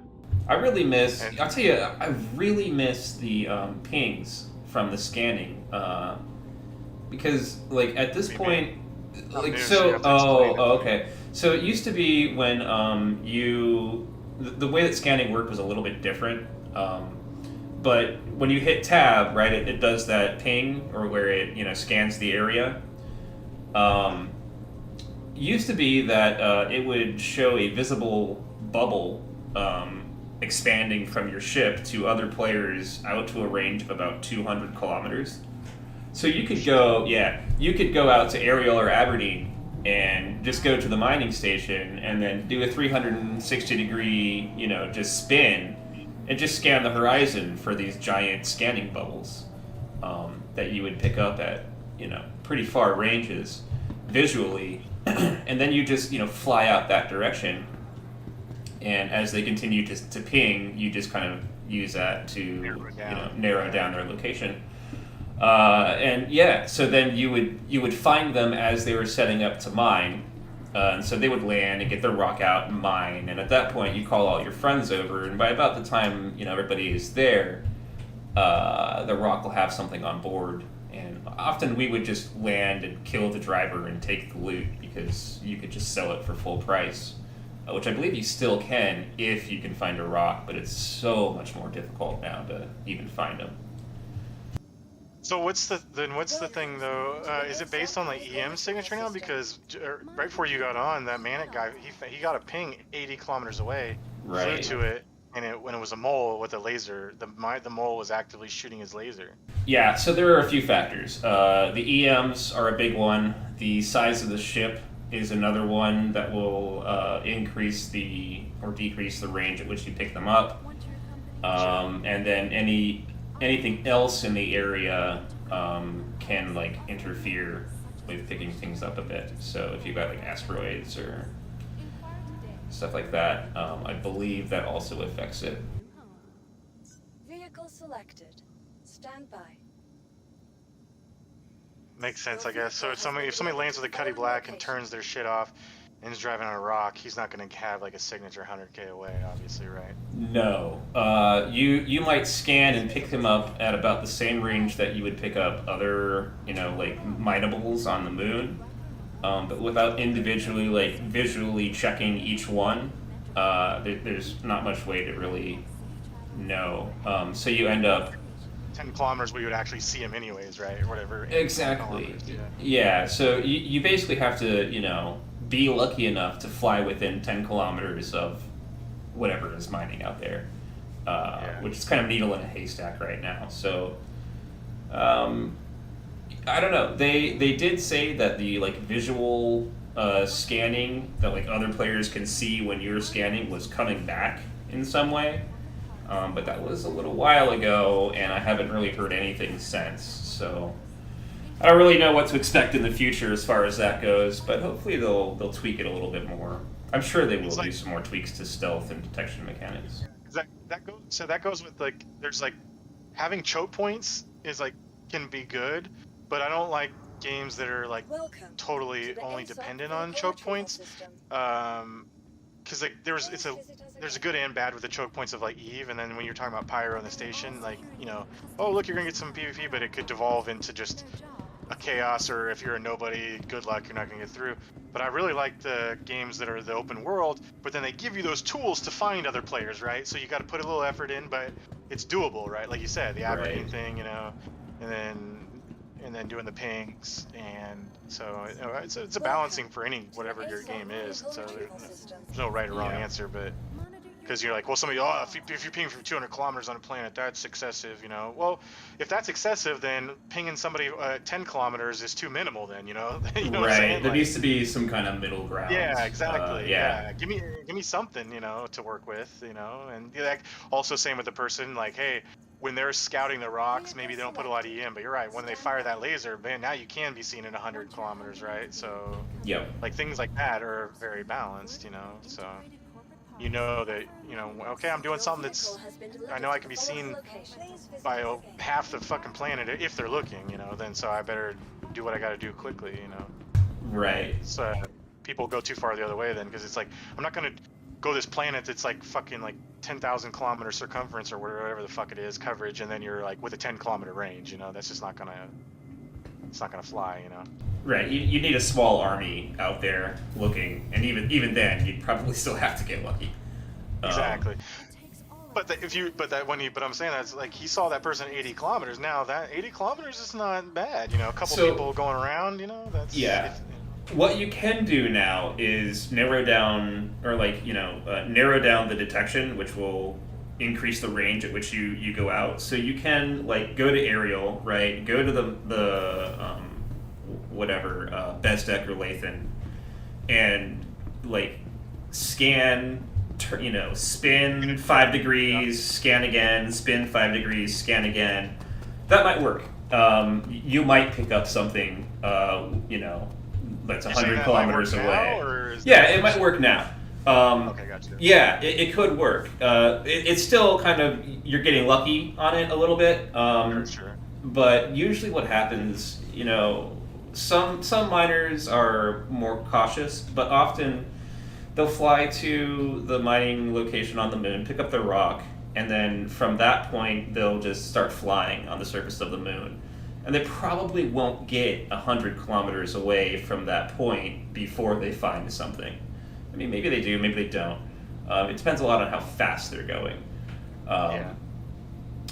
I really miss, And- I'll tell you, I really miss the pings from the scanning. Because, like, at this What do you point, Not like, news, so, you have to explain it. okay. So it used to be when the way that scanning worked was a little bit different. But when you hit tab, right, it does that ping or where it scans the area. Used to be that it would show a visible bubble expanding from your ship to other players out to a range of about 200 kilometers. So you could go out to Ariel or Aberdeen and just go to the mining station and then do a 360-degree, just spin and just scan the horizon for these giant scanning bubbles that you would pick up at, pretty far ranges visually. And then you just, fly out that direction. And as they continue to ping, you just kind of use that to, narrow down their location. So then you would find them as they were setting up to mine, and so they would land and get their rock out and mine. And at that point, you call all your friends over, and by about the time everybody is there, the rock will have something on board. And often we would just land and kill the driver and take the loot because you could just sell it for full price, which I believe you still can if you can find a rock, but it's so much more difficult now to even find them. So what's the thing though? Is it based on like EM signature now? Because right before you got on, that Manic guy, he got a ping 80 kilometers away, Right. flew to it, and when it was a mole with a laser, the mole was actively shooting his laser. Yeah, so there are a few factors. The EMs are a big one. The size of the ship is another one that will increase or decrease the range at which you pick them up. And then anything else in the area can interfere with picking things up a bit. So if you've got asteroids or stuff like that, I believe that also affects it. Vehicle selected. Stand by. Makes sense, I guess. So if somebody lands with a Cuddy Black and turns their shit off and is driving on a rock, he's not going to have a signature 100k away, obviously, right? No. You might scan and pick them up at about the same range that you would pick up other, minables on the moon. But without individually, visually checking each one, there's not much way to really know. So you end up 10 kilometers where you would actually see him anyways, right? Or whatever. Exactly. Yeah, so you basically have to, be lucky enough to fly within 10 kilometers of whatever is mining out there, which is kind of needle in a haystack right now. So, I don't know. They did say that the visual scanning that other players can see when you're scanning was coming back in some way. But that was a little while ago, and I haven't really heard anything since. So I don't really know what to expect in the future as far as that goes. But hopefully they'll tweak it a little bit more. I'm sure they will do some more tweaks to stealth and detection mechanics. That goes with there's having choke points is can be good, but I don't like games that are totally only dependent on choke points. Because there's a good and bad with the choke points of Eve, and then when you're talking about Pyro on the station, oh look, you're gonna get some PvP, but it could devolve into just a chaos, or if you're a nobody, good luck, you're not gonna get through. But I really like the games that are the open world, but then they give you those tools to find other players, right? So you got to put a little effort in, but it's doable, right? Like you said, the Aberdeen thing, and then doing the pings, and so it's a balancing for whatever your game is. So there's no right or wrong answer, but because you're well, somebody, if you're pinging from 200 kilometers on a planet, that's excessive, Well, if that's excessive, then pinging somebody 10 kilometers is too minimal. Then you know right. What I'm saying? There needs to be some kind of middle ground. Yeah, exactly. Give me something, to work with, and also same with the person, hey, when they're scouting the rocks, maybe they don't put a lot of EM, but you're right. When they fire that laser, man, now you can be seen at 100 kilometers, right? So, things like that are very balanced, So, that, okay, I'm doing something I know I can be seen by half the fucking planet if they're looking, Then so I better do what I got to do quickly, Right. So people go too far the other way then, because it's I'm not gonna go this planet that's fucking 10,000 kilometer circumference or whatever the fuck it is coverage, and then you're with a 10 kilometer range, that's just not gonna it's not gonna fly, you know. Right, you need a small army out there looking, and even then, you'd probably still have to get lucky. Exactly. But but I'm saying that's like he saw that person at 80 kilometers. Now that 80 kilometers is not bad, you know. A couple So- people going around, you know. That's Yeah. What you can do now is narrow down, or narrow down the detection, which will increase the range at which you go out. So you can like go to aerial, right? Go to the Bezdek or Lathan, and like scan, spin 5 degrees, scan again, spin 5 degrees, scan again. That might work. You might pick up something, that's 100 kilometers away. Yeah, it might work now. Okay, gotcha. Yeah, it could work. It's still kind of, you're getting lucky on it a little bit. Sure. But usually what happens, some miners are more cautious, but often they'll fly to the mining location on the moon, pick up their rock, and then from that point they'll just start flying on the surface of the moon. And they probably won't get 100 kilometers away from that point before they find something. I mean, maybe they do, maybe they don't. It depends a lot on how fast they're going. Yeah.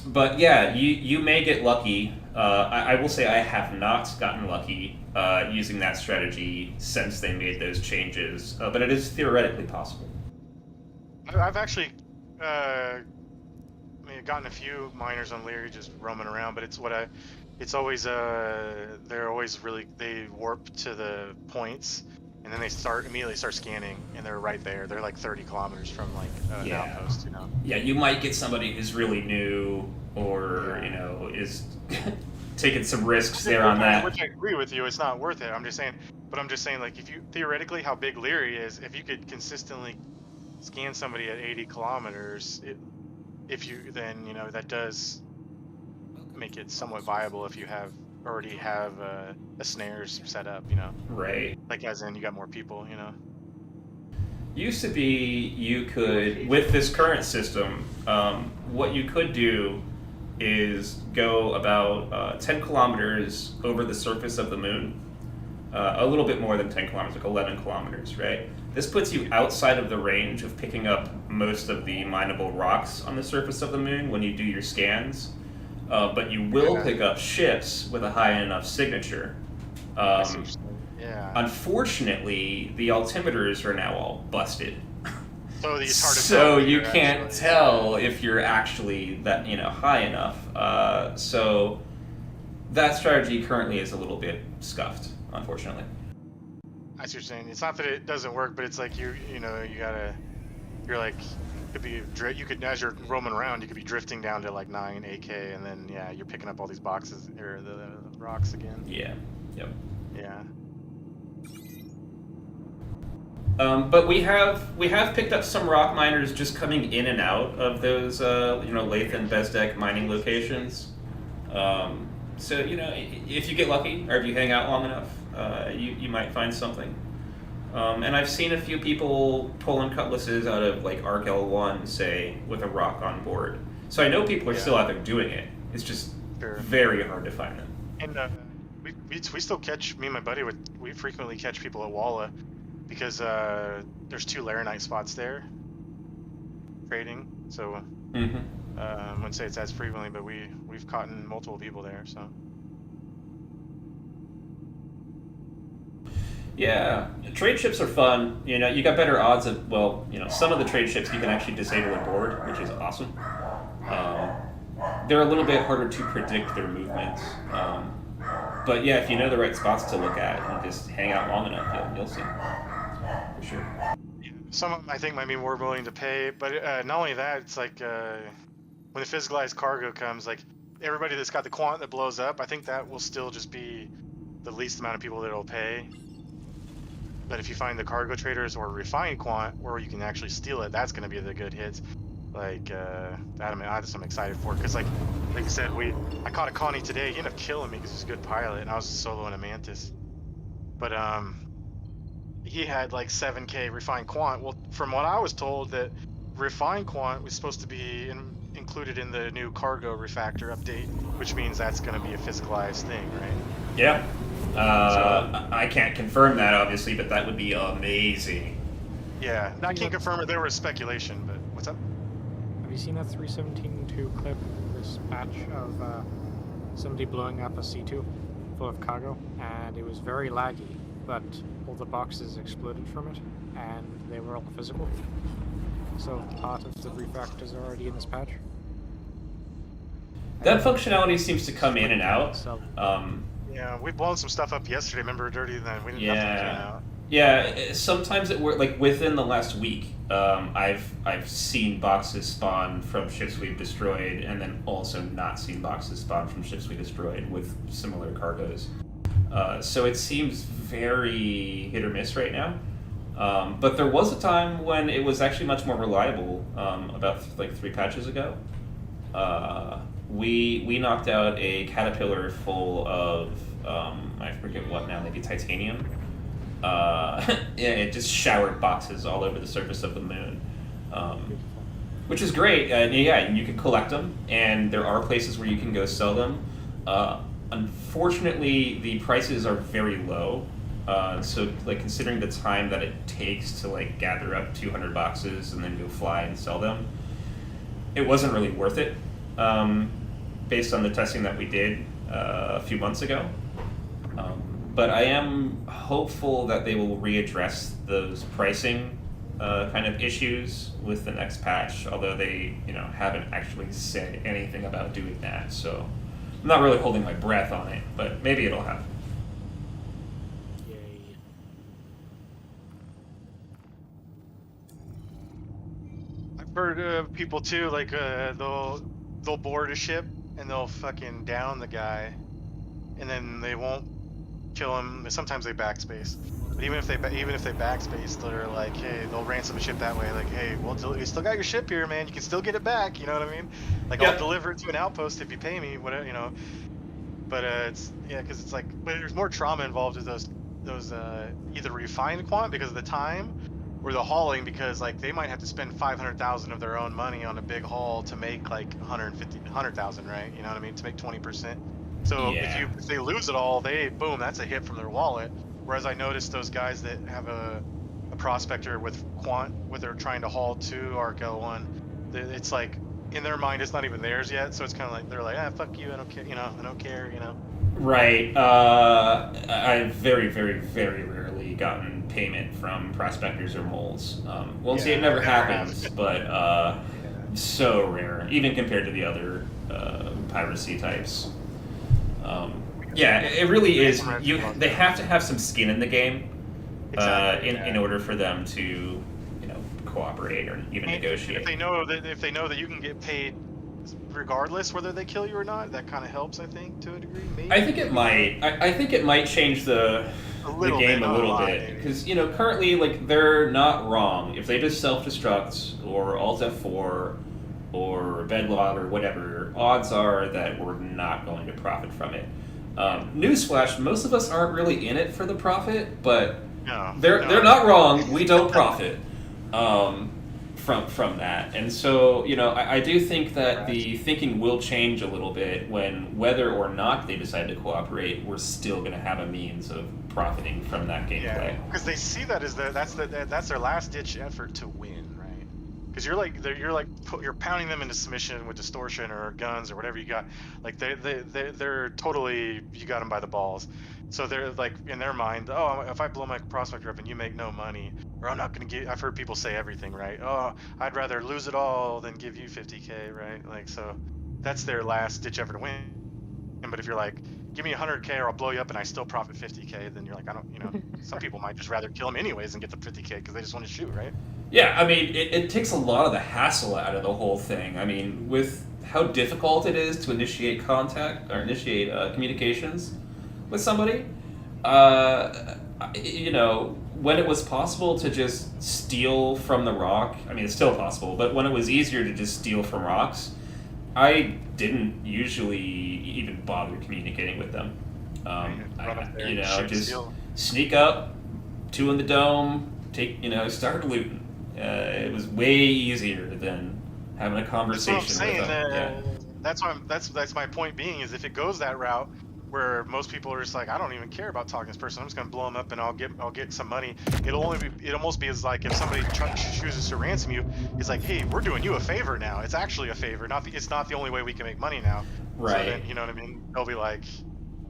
But yeah, you may get lucky. I will say I have not gotten lucky using that strategy since they made those changes, but it is theoretically possible. I've actually gotten a few miners on Leary just roaming around, but it's always they warp to the points, and then they immediately start scanning, and they're right there. They're like 30 kilometers from like an outpost, you know. Yeah, you might get somebody who's really new, or is taking some risks there on that. Which I agree with you. It's not worth it. I'm just saying, like, if you theoretically how big Leary is, if you could consistently scan somebody at 80 kilometers, that does make it somewhat viable if you already have a snares set up, you know. Right. Like as in you got more people, you know. Used to be you could, with this current system, what you could do is go about 10 kilometers over the surface of the moon. A little bit more than 10 kilometers, like 11 kilometers, right? This puts you outside of the range of picking up most of the mineable rocks on the surface of the moon when you do your scans. But you will pick up ships with a high enough signature. Unfortunately, the altimeters are now all busted. So it's hard to so tell you can't tell if you're actually that high enough. So that strategy currently is a little bit scuffed, unfortunately. I see what you're saying. It's not that it doesn't work, but it's like you could, as you're roaming around, you could be drifting down to like 9 AK, and then you're picking up all these boxes or the rocks again. Yeah. Yep. Yeah. But we have picked up some rock miners just coming in and out of those Lathan Bezdek mining locations. So if you get lucky or if you hang out long enough, you might find something. And I've seen a few people pulling cutlasses out of like Arc L1, say, with a rock on board. So I know people are still out there doing it. It's just very hard to find them. And we still catch, me and my buddy, we frequently catch people at Walla because there's 2 Laranite spots there trading. So I wouldn't say it's as frequently, but we've caught multiple people there. So. Yeah, trade ships are fun. You got better odds of, some of the trade ships you can actually disable aboard, which is awesome. They're a little bit harder to predict their movements. But yeah, if you know the right spots to look at and just hang out long enough, you'll see. For sure. Some of them I think might be more willing to pay, but not only that, it's like when the physicalized cargo comes, like everybody that's got the quant that blows up, I think that will still just be the least amount of people that will pay. But if you find the cargo traders or refined quant where you can actually steal it, that's going to be the good hits. Like I'm excited for it because like you said, I caught a Connie today. He ended up killing me because he's a good pilot, and I was soloing a Mantis. But he had like 7K refined quant. Well, from what I was told, that refined quant was supposed to be included in the new cargo refactor update, which means that's going to be a physicalized thing, right? Yeah. I can't confirm that, obviously, but that would be amazing. Yeah, I can't confirm it. There was speculation, but what's up? Have you seen that 317.2 clip, this patch of somebody blowing up a C2 full of cargo? And it was very laggy, but all the boxes exploded from it, and they were all physical. So part of the refactors are already in this patch. That functionality seems to come in and out. So Yeah, we blown some stuff up yesterday. Remember, Dirty? Then we didn't nothing came Yeah. out. Yeah, sometimes it works. Like within the last week, I've seen boxes spawn from ships we've destroyed, and then also not seen boxes spawn from ships we destroyed with similar cargoes. So it seems very hit or miss right now. But there was a time when it was actually much more reliable. About like 3 patches ago, we knocked out a caterpillar full of I forget what now, maybe titanium. It just showered boxes all over the surface of the moon, which is great. Yeah, you can collect them, and there are places where you can go sell them. Unfortunately, the prices are very low. So, like, considering the time that it takes to like gather up 200 boxes and then go fly and sell them, it wasn't really worth it. Based on the testing that we did a few months ago. But I am hopeful that they will readdress those pricing kind of issues with the next patch, although they haven't actually said anything about doing that. So I'm not really holding my breath on it, but maybe it'll happen. yay. I've heard people too, like they'll board a ship and they'll fucking down the guy, and then they won't kill him. Sometimes they backspace, but even if they backspace, they're like, hey, they'll ransom a ship that way. Like, hey, well, you still got your ship here, man. You can still get it back. You know what I mean? Like, Yeah. I'll deliver it to an outpost if you pay me. Whatever, But it's because it's like, but there's more trauma involved with those either refined quant because of the time, or the hauling because like they might have to spend 500,000 of their own money on a big haul to make like 100,000, right? You know what I mean? To make 20%. So Yeah. if they lose it all, boom, that's a hit from their wallet. Whereas I noticed those guys that have a prospector with quant, where they're trying to haul to Arc L1, it's like in their mind it's not even theirs yet. So it's kind of like they're like, fuck you, I don't care, I don't care, Right. I've very, very, very rarely gotten payment from prospectors or moles. Won't say it never happens, but so rare, even compared to the other piracy types. Yeah, it really is. They have to have some skin in the game in order for them to cooperate or even negotiate. If they know that you can get paid regardless whether they kill you or not, that kind of helps, I think, to a degree. Maybe. I think it might. I think it might change the game a little bit because currently like they're not wrong if they just self-destruct or Alt F4 or bedlog or whatever. Odds are that we're not going to profit from it. Newsflash: most of us aren't really in it for the profit, but they're not wrong. We don't profit from that, and so I do think that the thinking will change a little bit when whether or not they decide to cooperate, we're still going to have a means of profiting from that gameplay. Because they see that as that's their last ditch effort to win, right? Because you're pounding them into submission with distortion or guns or whatever you got. Like they're totally, you got them by the balls. So they're like, in their mind, oh, if I blow my prospector up and you make no money, or I'm not gonna get. I've heard people say everything, right? Oh, I'd rather lose it all than give you 50K, right? Like, so that's their last ditch effort to win. But if you're like, give me 100K or I'll blow you up and I still profit 50K, then you're like, I don't, some people might just rather kill them anyways and get the 50K because they just want to shoot, right? Yeah, I mean, it takes a lot of the hassle out of the whole thing. I mean, with how difficult it is to initiate contact or initiate communications with somebody, when it was possible to just steal from the rock, I mean, it's still possible, but when it was easier to just steal from rocks, I didn't usually even bother communicating with them. Just sneak up, 2 in the dome, start looting. It was way easier than having a conversation That's what I'm saying. with them. That's my point being is if it goes that route, where most people are just like, I don't even care about talking to this person. I'm just gonna blow them up and I'll get some money. It almost be as like if somebody chooses to ransom you, it's like, hey, we're doing you a favor now. It's actually a favor. It's not the only way we can make money now. Right. So then, you know what I mean? They'll be like,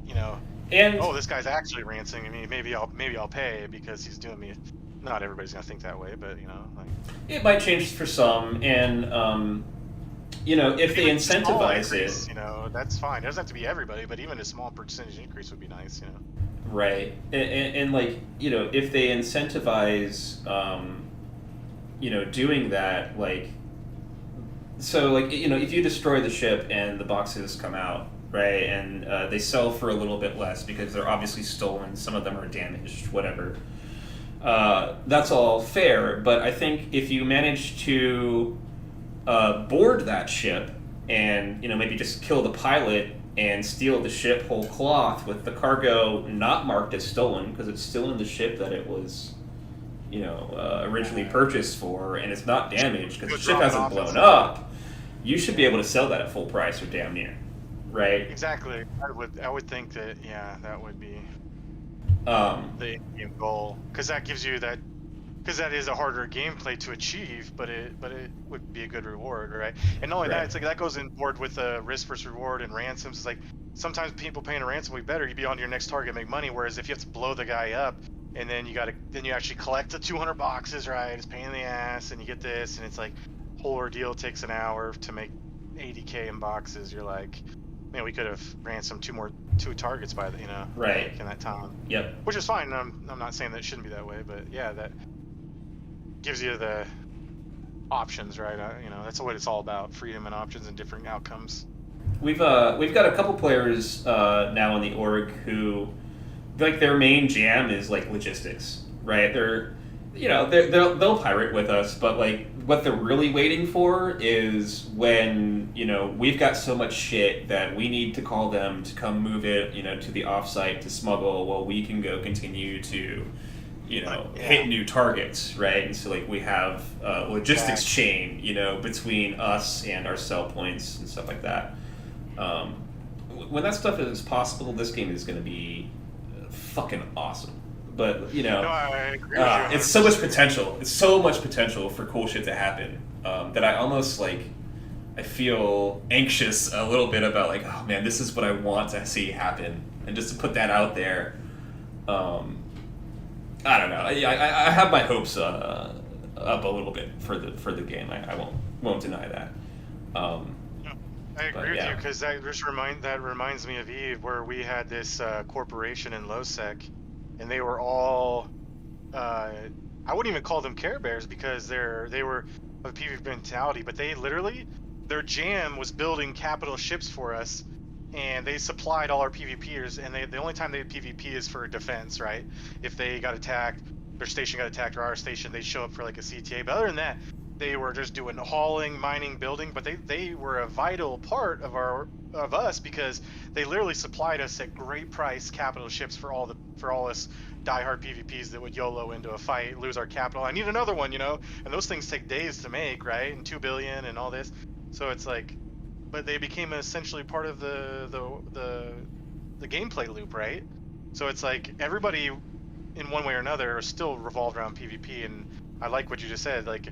you know, And oh, this guy's actually ransoming me. Maybe I'll pay because he's doing me. Not everybody's gonna think that way, but you know, like it might change for some, and you know, if they even a small incentivize increase, it, you know, that's fine. It doesn't have to be everybody, but even a small percentage increase would be nice, you know. right? And like, you know, if they incentivize, you know, doing that, like, so like, you know, if you destroy the ship and the boxes come out, right, and they sell for a little bit less because they're obviously stolen, some of them are damaged, whatever. That's all fair, but I think if you manage to board that ship and, you know, maybe just kill the pilot and steal the ship whole cloth with the cargo not marked as stolen because it's still in the ship that it was, you know, originally purchased for, and it's not damaged because the ship hasn't blown up, you should be able to sell that at full price or damn near, right? Exactly. I would think that, yeah, that would be the game goal, because that gives you that, because that is a harder gameplay to achieve, but it would be a good reward, right? And not only that, it's like that goes in board with risk versus reward and ransoms. It's like sometimes people paying a ransom will be better. You be on to your next target, make money. Whereas if you have to blow the guy up, and then you actually collect the 200 boxes, right? It's a pain in the ass, and you get this, and it's like whole ordeal takes an hour to make 80K in boxes. You're like, man, we could have ransomed two targets by the, you know, Right. like in that time. Yep. Which is fine. I'm not saying that it shouldn't be that way, but yeah, that gives you the options, right? You know, that's what it's all about: freedom and options and different outcomes. We've got a couple players now in the org who, like, their main jam is like logistics, right? They'll pirate with us, but like what they're really waiting for is when, you know, we've got so much shit that we need to call them to come move it, you know, to the offsite to smuggle while we can go continue to, you know, hit new targets, right? And so like we have a logistics chain, you know, between us and our sell points and stuff like that. When that stuff is possible, this game is going to be fucking awesome. But, you know, No, I agree with you it's so much potential. It's so much potential for cool shit to happen that I almost, like, I feel anxious a little bit about, like, oh, man, this is what I want to see happen. And just to put that out there, I don't know. I have my hopes up a little bit for the game. I won't deny that. I agree with you, because that reminds me of Eve, where we had this corporation in Losec, and they were all I wouldn't even call them Care Bears because they were of PvP mentality, but they literally, their jam was building capital ships for us, and they supplied all our PvPers, and the only time they PvP is for defense, right? If they got attacked, their station got attacked, or our station, they show up for like a CTA. But other than that, they were just doing hauling, mining, building. But they were a vital part of us, because they literally supplied us at great price capital ships for all us diehard PvPs that would YOLO into a fight, lose our capital. I need another one, you know. And those things take days to make, right? And 2 billion and all this. So it's like, but they became essentially part of the gameplay loop, right? So it's like everybody, in one way or another, are still revolved around PvP. And I like what you just said, like,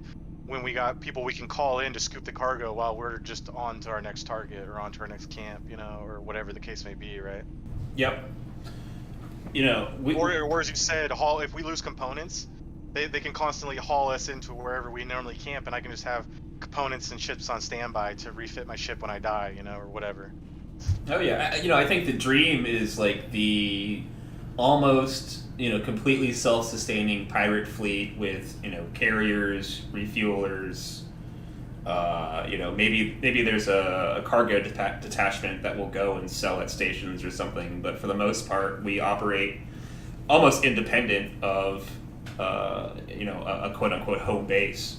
when we got people we can call in to scoop the cargo while we're just on to our next target or on to our next camp, you know, or whatever the case may be, right? Yep. You know, or as you said, haul. If we lose components, they can constantly haul us into wherever we normally camp, and I can just have components and ships on standby to refit my ship when I die, you know, or whatever. Oh yeah, you know, I think the dream is like the almost, you know, completely self-sustaining pirate fleet with, you know, carriers, refuelers. You know, maybe there's a cargo detachment that will go and sell at stations or something. But for the most part, we operate almost independent of, you know, a quote-unquote home base.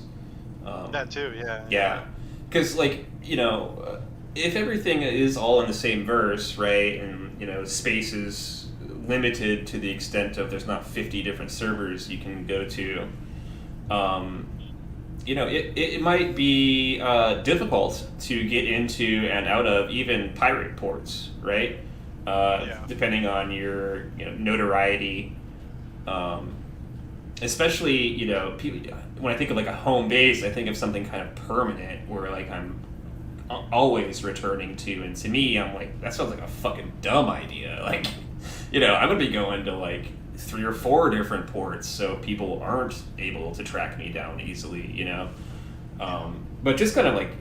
That too, yeah. Yeah, because like, you know, if everything is all in the same verse, right, and, you know, space is limited to the extent of there's not 50 different servers you can go to, you know, it might be difficult to get into and out of even pirate ports, right? Yeah. depending on your notoriety. Especially, people, when I think of like a home base, I think of something kind of permanent where like I'm always returning to. And to me, I'm like, that sounds like a fucking dumb idea. Like, I'm gonna be going to like 3 or 4 different ports so people aren't able to track me down easily. But just kind of like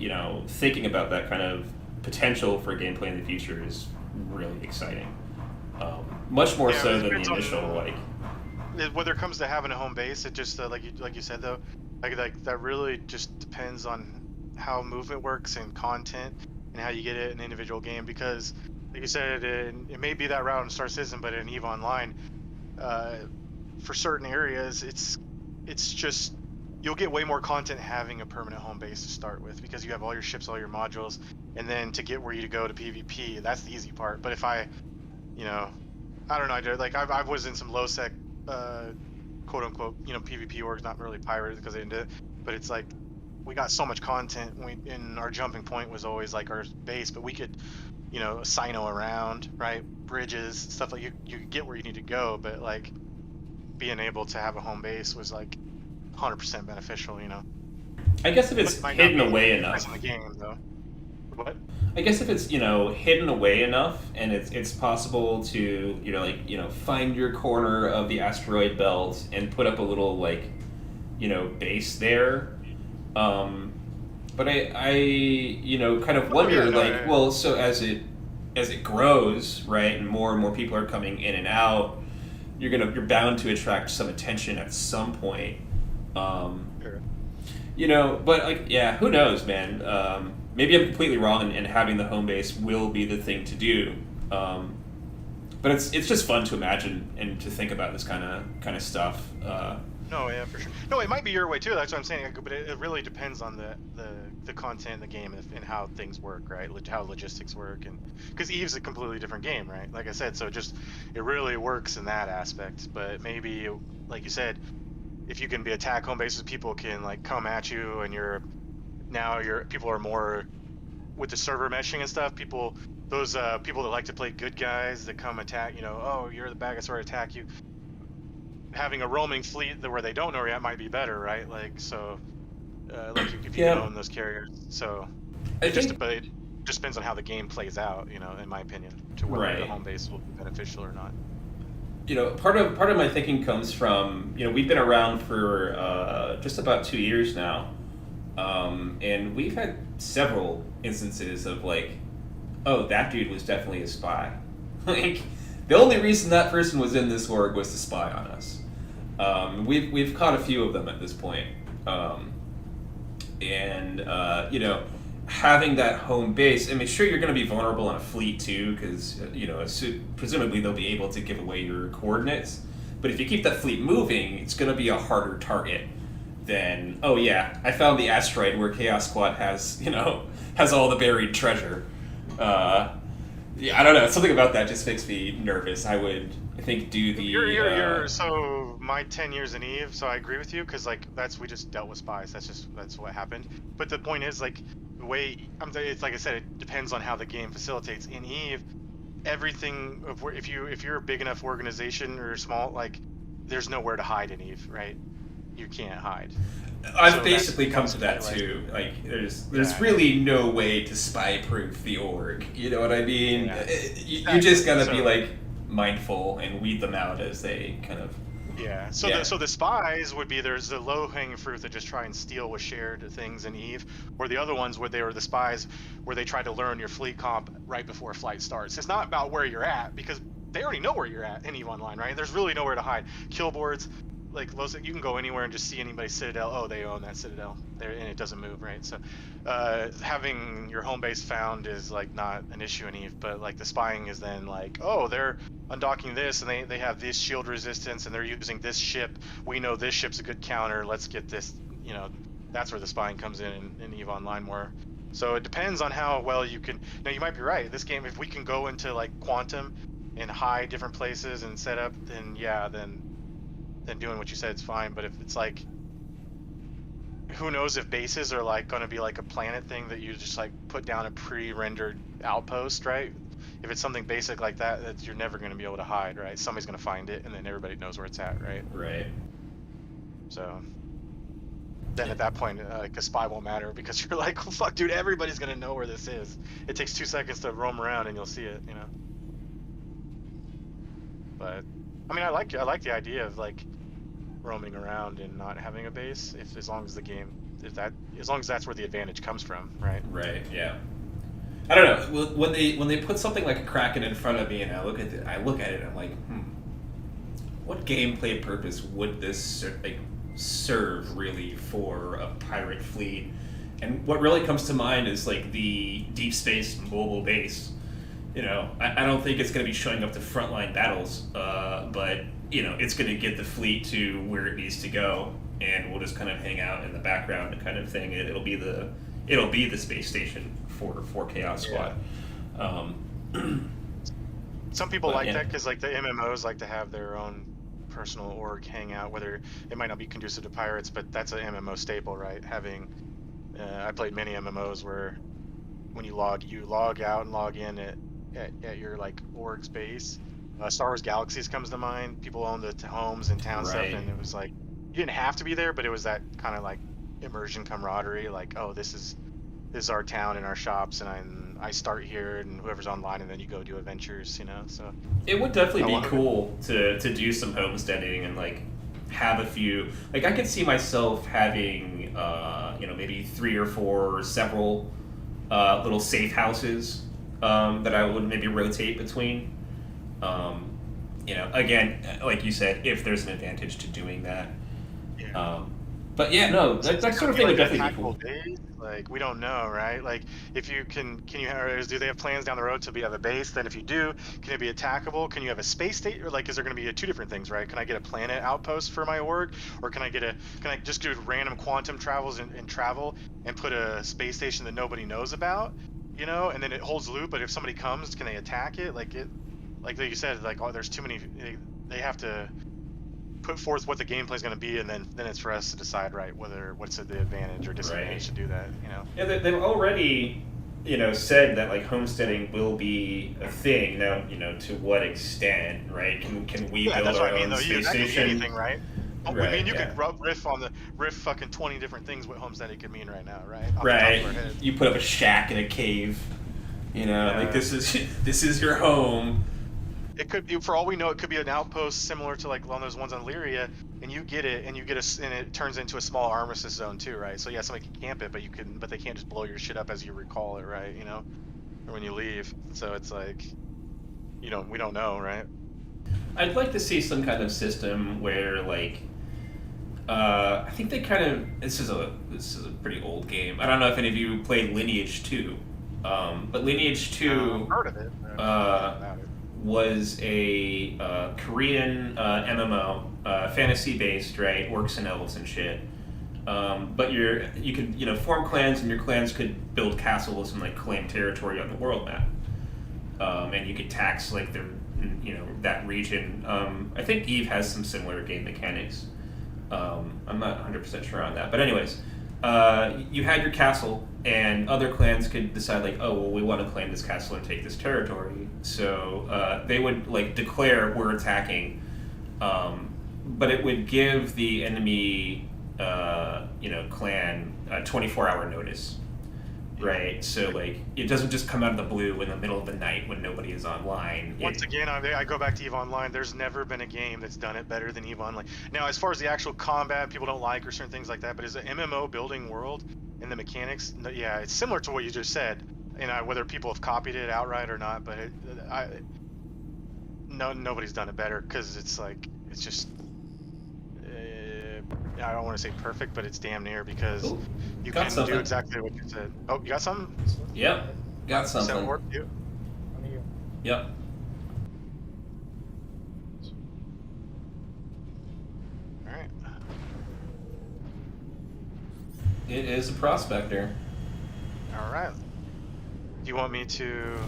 thinking about that kind of potential for gameplay in the future is really exciting. Much more Yeah, so it than the depends on- initial like. Whether it comes to having a home base, it just like you said though, like that really just depends on how movement works and content and how you get it in an individual game. Because like you said, it may be that route in Star Citizen, but in EVE Online, for certain areas, it's just you'll get way more content having a permanent home base to start with because you have all your ships, all your modules, and then to get where you to go to PvP, that's the easy part. But if I don't know, like I was in some low sec, quote unquote, PvP orgs, not really pirates because they didn't do it, but it's like we got so much content. And our jumping point was always like our base, but we could, sino around, right? Bridges, stuff like you could get where you need to go, but like being able to have a home base was like 100% beneficial. I guess if But it's it might not hidden be away the enough. best in the game though. What? I guess if it's hidden away enough, and it's possible to find your corner of the asteroid belt and put up a little like base there. But I kind of wonder yeah, no, like, yeah. well, so as it grows, right, and more people are coming in and out, you're bound to attract some attention at some point. Sure. But like, yeah, who knows, man? Maybe I'm completely wrong, and having the home base will be the thing to do. But it's just fun to imagine and to think about this kind of stuff. No, yeah, for sure. No, it might be your way too. That's what I'm saying. But it really depends on the content in the game and how things work, right? How logistics work, and because Eve's a completely different game, right? Like I said, so it really works in that aspect. But maybe, like you said, if you can be attack home bases, people can like come at you, and people are more with the server meshing and stuff. Those people that like to play good guys that come attack, oh, you're the bad guy, sorry, attack you. Having a roaming fleet where they don't know where you're at might be better, right? Like so, like if you can Yeah, own those carriers. So I think but it just depends on how the game plays out, in my opinion, to whether the right. home base will be beneficial or not. Part of my thinking comes from we've been around for just about 2 years now, and we've had several instances of like, oh, that dude was definitely a spy. Like, the only reason that person was in this org was to spy on us. We've caught a few of them at this point, and having that home base. I mean, sure, you're going to be vulnerable on a fleet too, because presumably they'll be able to give away your coordinates. But if you keep that fleet moving, it's going to be a harder target than, oh yeah, I found the asteroid where Chaos Squad has all the buried treasure. Yeah, I don't know. Something about that just makes me nervous. I think do the. So my 10 years in Eve. So I agree with you because like we just dealt with spies. That's what happened. But the point is like the way it's like I said, it depends on how the game facilitates. In Eve, everything if you're a big enough organization or small, like there's nowhere to hide in Eve, right? You can't hide. I've basically come to that too. Like, there's really no way to spy-proof the org. You know what I mean? Yeah. You just gotta be like mindful and weed them out as they kind of. Yeah. So the spies would be there's the low-hanging fruit that just try and steal with shared things in Eve, or the other ones where they were the spies where they try to learn your fleet comp right before flight starts. It's not about where you're at because they already know where you're at in Eve Online, right? There's really nowhere to hide. Kill boards. Like you can go anywhere and just see anybody's citadel. Oh, they own that citadel there, and it doesn't move, right? So, having your home base found is like not an issue in Eve, but like the spying is then like, oh, they're undocking this, and they have this shield resistance, and they're using this ship. We know this ship's a good counter. Let's get this. That's where the spying comes in Eve Online more. So it depends on how well you can. Now you might be right. This game, if we can go into like quantum and hide different places and set up, then yeah, then doing what you said is fine. But if it's like, who knows if bases are like going to be like a planet thing that you just like put down a pre-rendered outpost, right? if it's something basic like that, that you're never going to be able to hide, right? Somebody's going to find it, and then everybody knows where it's at, right? Right. So then at that point, like a spy won't matter because you're like, well, fuck, dude, everybody's going to know where this is. It takes 2 seconds to roam around and you'll see it, you know. But I mean, I like the idea of like roaming around and not having a base, if as long as the game, as long as that's where the advantage comes from, right? Right. Yeah. I don't know. When they put something like a Kraken in front of me and I look at it and I'm like, what gameplay purpose would this serve really for a pirate fleet? And what really comes to mind is like the deep space mobile base. You know, I don't think it's going to be showing up to frontline battles, but you know, it's going to get the fleet to where it needs to go, and we'll just kind of hang out in the background, kind of thing. It'll be the space station for Chaos Squad. Some people like yeah. that because like the MMOs like to have their own personal org hangout, whether it might not be conducive to pirates, but that's an MMO staple, right? Having I played many MMOs where when you log out and log in at your like org's base. Star Wars Galaxies comes to mind. People own the homes and town stuff, Right. and it was like you didn't have to be there, but it was that kind of like immersion camaraderie. Like, oh, this is our town and our shops, and I start here, and whoever's online, and then you go do adventures, you know. So It would definitely I be want- cool to do some homesteading and like have a few. Like I could see myself having maybe 3 or 4 or several little safe houses that I would maybe rotate between. Again, like you said, if there's an advantage to doing that. Yeah. But yeah, no, that sort of thing would definitely be cool. Days? Like we don't know, right? Like if you can you or do they have plans down the road to have a base? Then if you do, can it be attackable? Can you have a space state? Or like is there going to be 2 different things, right? Can I get a planet outpost for my org, or can I just do random quantum travels and travel and put a space station that nobody knows about, you know? And then it holds loop. But if somebody comes, can they attack it? Like you said, like there's too many. They have to put forth what the gameplay is going to be, and then it's for us to decide, right, what's the advantage or disadvantage to do that, you know. Yeah, they've already, said that like homesteading will be a thing. Now, to what extent, right? Can we build that's our what I mean, own though. space That could be station? anything, right? Right, I mean, you yeah. could riff fucking 20 different things what homesteading could mean right now, right? Off the top Right. of our head. You put up a shack in a cave. Like this is your home. It could be, for all we know, it could be an outpost similar to like one of those ones on Lyria, and you get it, and it turns into a small armistice zone too, right? So yeah, somebody can camp it, but they can't just blow your shit up as you recall it, right? You know, or when you leave. So it's like, we don't know, right? I'd like to see some kind of system where like I think they kind of this is a pretty old game. I don't know if any of you played Lineage 2. But Lineage 2 I've heard of it. was a Korean MMO, fantasy based, right? Orcs and elves and shit. But you could form clans, and your clans could build castles and like claim territory on the world map. And you could tax like that region. I think Eve has some similar game mechanics. I'm not 100% sure on that, but anyways, you had your castle, and other clans could decide like, oh well, we want to claim this castle and take this territory. So they would like declare we're attacking, but it would give the enemy clan a 24-hour notice. Right, so like it doesn't just come out of the blue in the middle of the night when nobody is online. Once again, I go back to EVE Online. There's never been a game that's done it better than EVE Online. Now, as far as the actual combat, people don't like or certain things like that, but as an MMO building world and the mechanics, yeah, it's similar to what you just said. And whether people have copied it outright or not, but nobody's done it better because it's just. I don't want to say perfect, but it's damn near because you Got can something. do exactly what you said. Oh, you got something? Yep, got something. Does that work? You? Yep. All right. It is a prospector. All right. Do you want me to?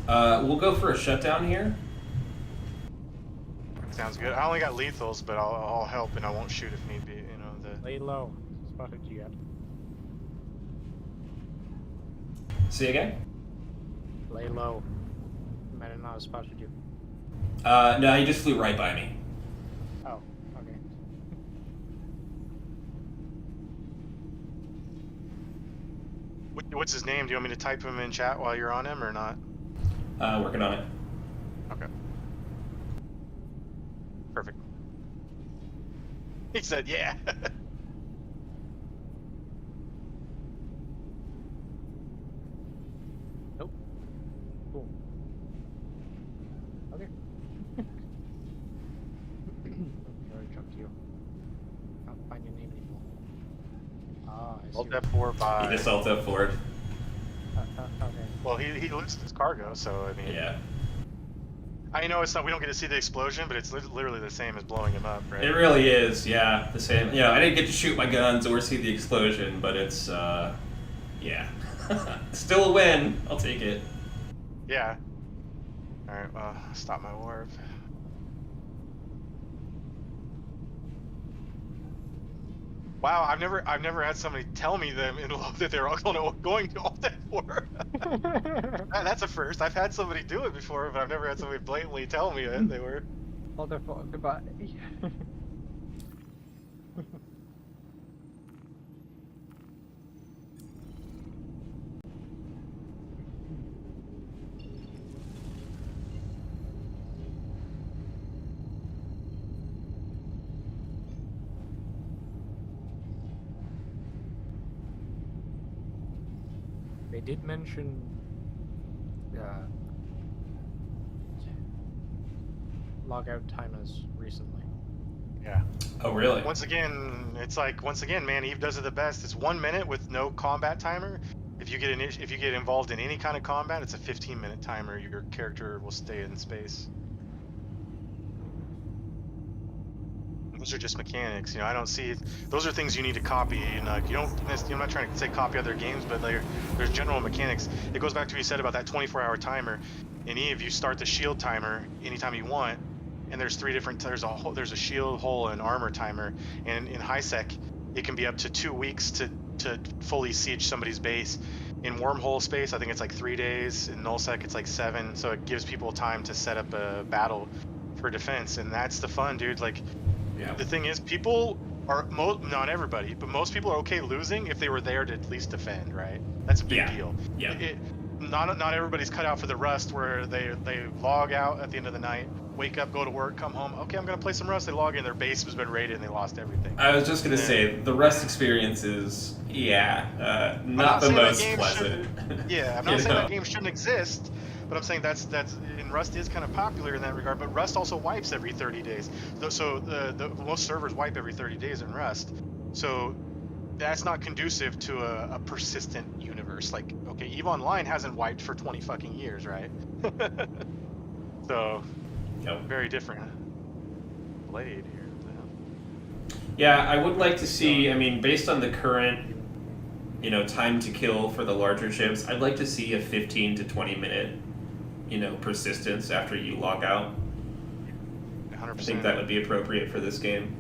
We'll go for a shutdown here. Sounds good. I only got lethals, but I'll help and I won't shoot if need be. Lay low. Spotted you yet? See you again? Lay low. Might have not spotted you. No, he just flew right by me. Oh, okay. What's his name? Do you want me to type him in chat while you're on him or not? Working on it. Okay. Perfect. He said, yeah. Nope. Cool. Okay. Sorry, jumped you. Can't find your name anymore. Ah, I see. Alt what- F4 He by. just alt F4'd. Okay. Well, he loses his cargo, so I mean. Yeah. I know it's not. We don't get to see the explosion, but it's literally the same as blowing him up, right? It really is, yeah. The same. You know, I didn't get to shoot my guns or see the explosion, but it's, yeah. Still a win. I'll take it. Yeah. All right. Well, stop my warp. Wow, I've never had somebody tell me them that they're all going to Alt F4. That's a first. I've had somebody do it before, but I've never had somebody blatantly tell me that they were. Hold on, goodbye. They did mention logout timers recently. Yeah. Oh, really? Once again, man, Eve does it the best. It's 1 minute with no combat timer. If you get involved in any kind of combat, it's a 15-minute timer. Your character will stay in space. Those are just mechanics, you know. I don't see. Those are things you need to copy, and you don't. I'm not trying to say copy other games, but there's general mechanics. It goes back to what you said about that 24-hour timer. In Eve, you start the shield timer anytime you want, and there's three different. There's a shield, hull, and armor timer. And in high sec, it can be up to 2 weeks to fully siege somebody's base. In wormhole space, I think it's like 3 days. In nullsec, it's like 7. So it gives people time to set up a battle for defense, and that's the fun, dude. Like. Yeah. The thing is, people are not everybody, but most people are okay losing if they were there to at least defend, right? That's a big deal. Yeah. Not everybody's cut out for the Rust, where they log out at the end of the night, wake up, go to work, come home. Okay, I'm gonna play some Rust. They log in, their base has been raided, and they lost everything. I was just gonna say the Rust experience is, not the most pleasant. Yeah, I'm not saying that game shouldn't exist, but I'm saying that's and Rust is kind of popular in that regard. But Rust also wipes every 30 days. So the most servers wipe every 30 days in Rust. So that's not conducive to a persistent universe. Like, okay, EVE Online hasn't wiped for 20 fucking years, right? So, very different. Blade here. Yeah, I would like to see, I mean, based on the current, time to kill for the larger ships, I'd like to see a 15 to 20 minute, persistence after you log out. 100%. I think that would be appropriate for this game.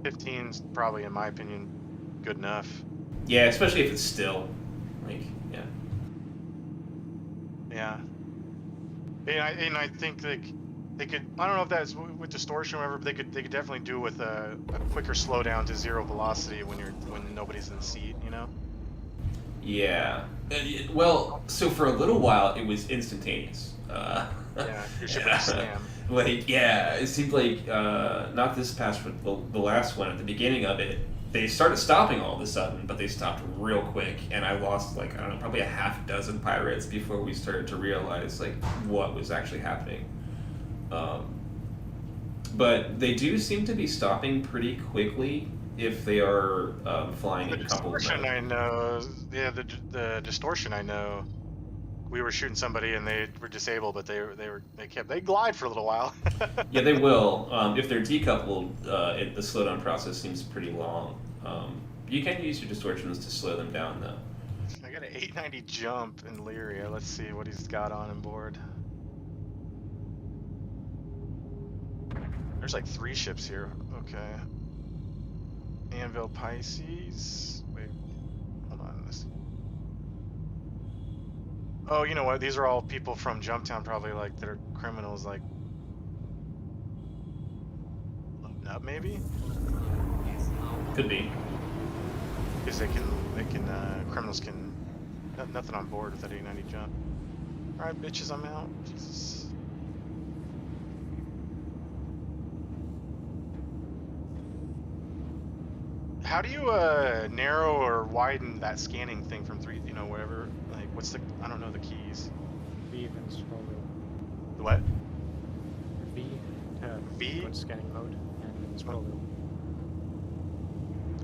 15's probably, in my opinion, good enough. Yeah, especially if it's still. Yeah. And I think they could. I don't know if that's with distortion or whatever, but they could definitely do with a quicker slowdown to 0 velocity when nobody's in the seat. Yeah. Well, so for a little while it was instantaneous. Yeah, your ship would slam. It seemed like not this past, but the last one at the beginning of it. They started stopping all of a sudden, but they stopped real quick, and I lost probably a half dozen pirates before we started to realize what was actually happening. But they do seem to be stopping pretty quickly if they are flying in couples. The distortion I know, the distortion I know. We were shooting somebody and they were disabled, but they glide for a little while. Yeah, they will. If they're decoupled, the slowdown process seems pretty long. You can use your distortions to slow them down, though. I got an 890 jump in Lyria. Let's see what he's got on board. There's like 3 ships here. Okay. Anvil Pisces. Wait. Hold on. Oh, you know what? These are all people from Jumptown, probably like that are criminals, like loading up, maybe, Could be. because criminals can. Nothing on board with that 890 jump. All right, bitches, I'm out. Jesus. How do you narrow or widen that scanning thing from 3? You know, whatever. Like, what's the? I don't know the keys. V and scroll wheel. The what? V to V? go to scanning mode and then scroll wheel.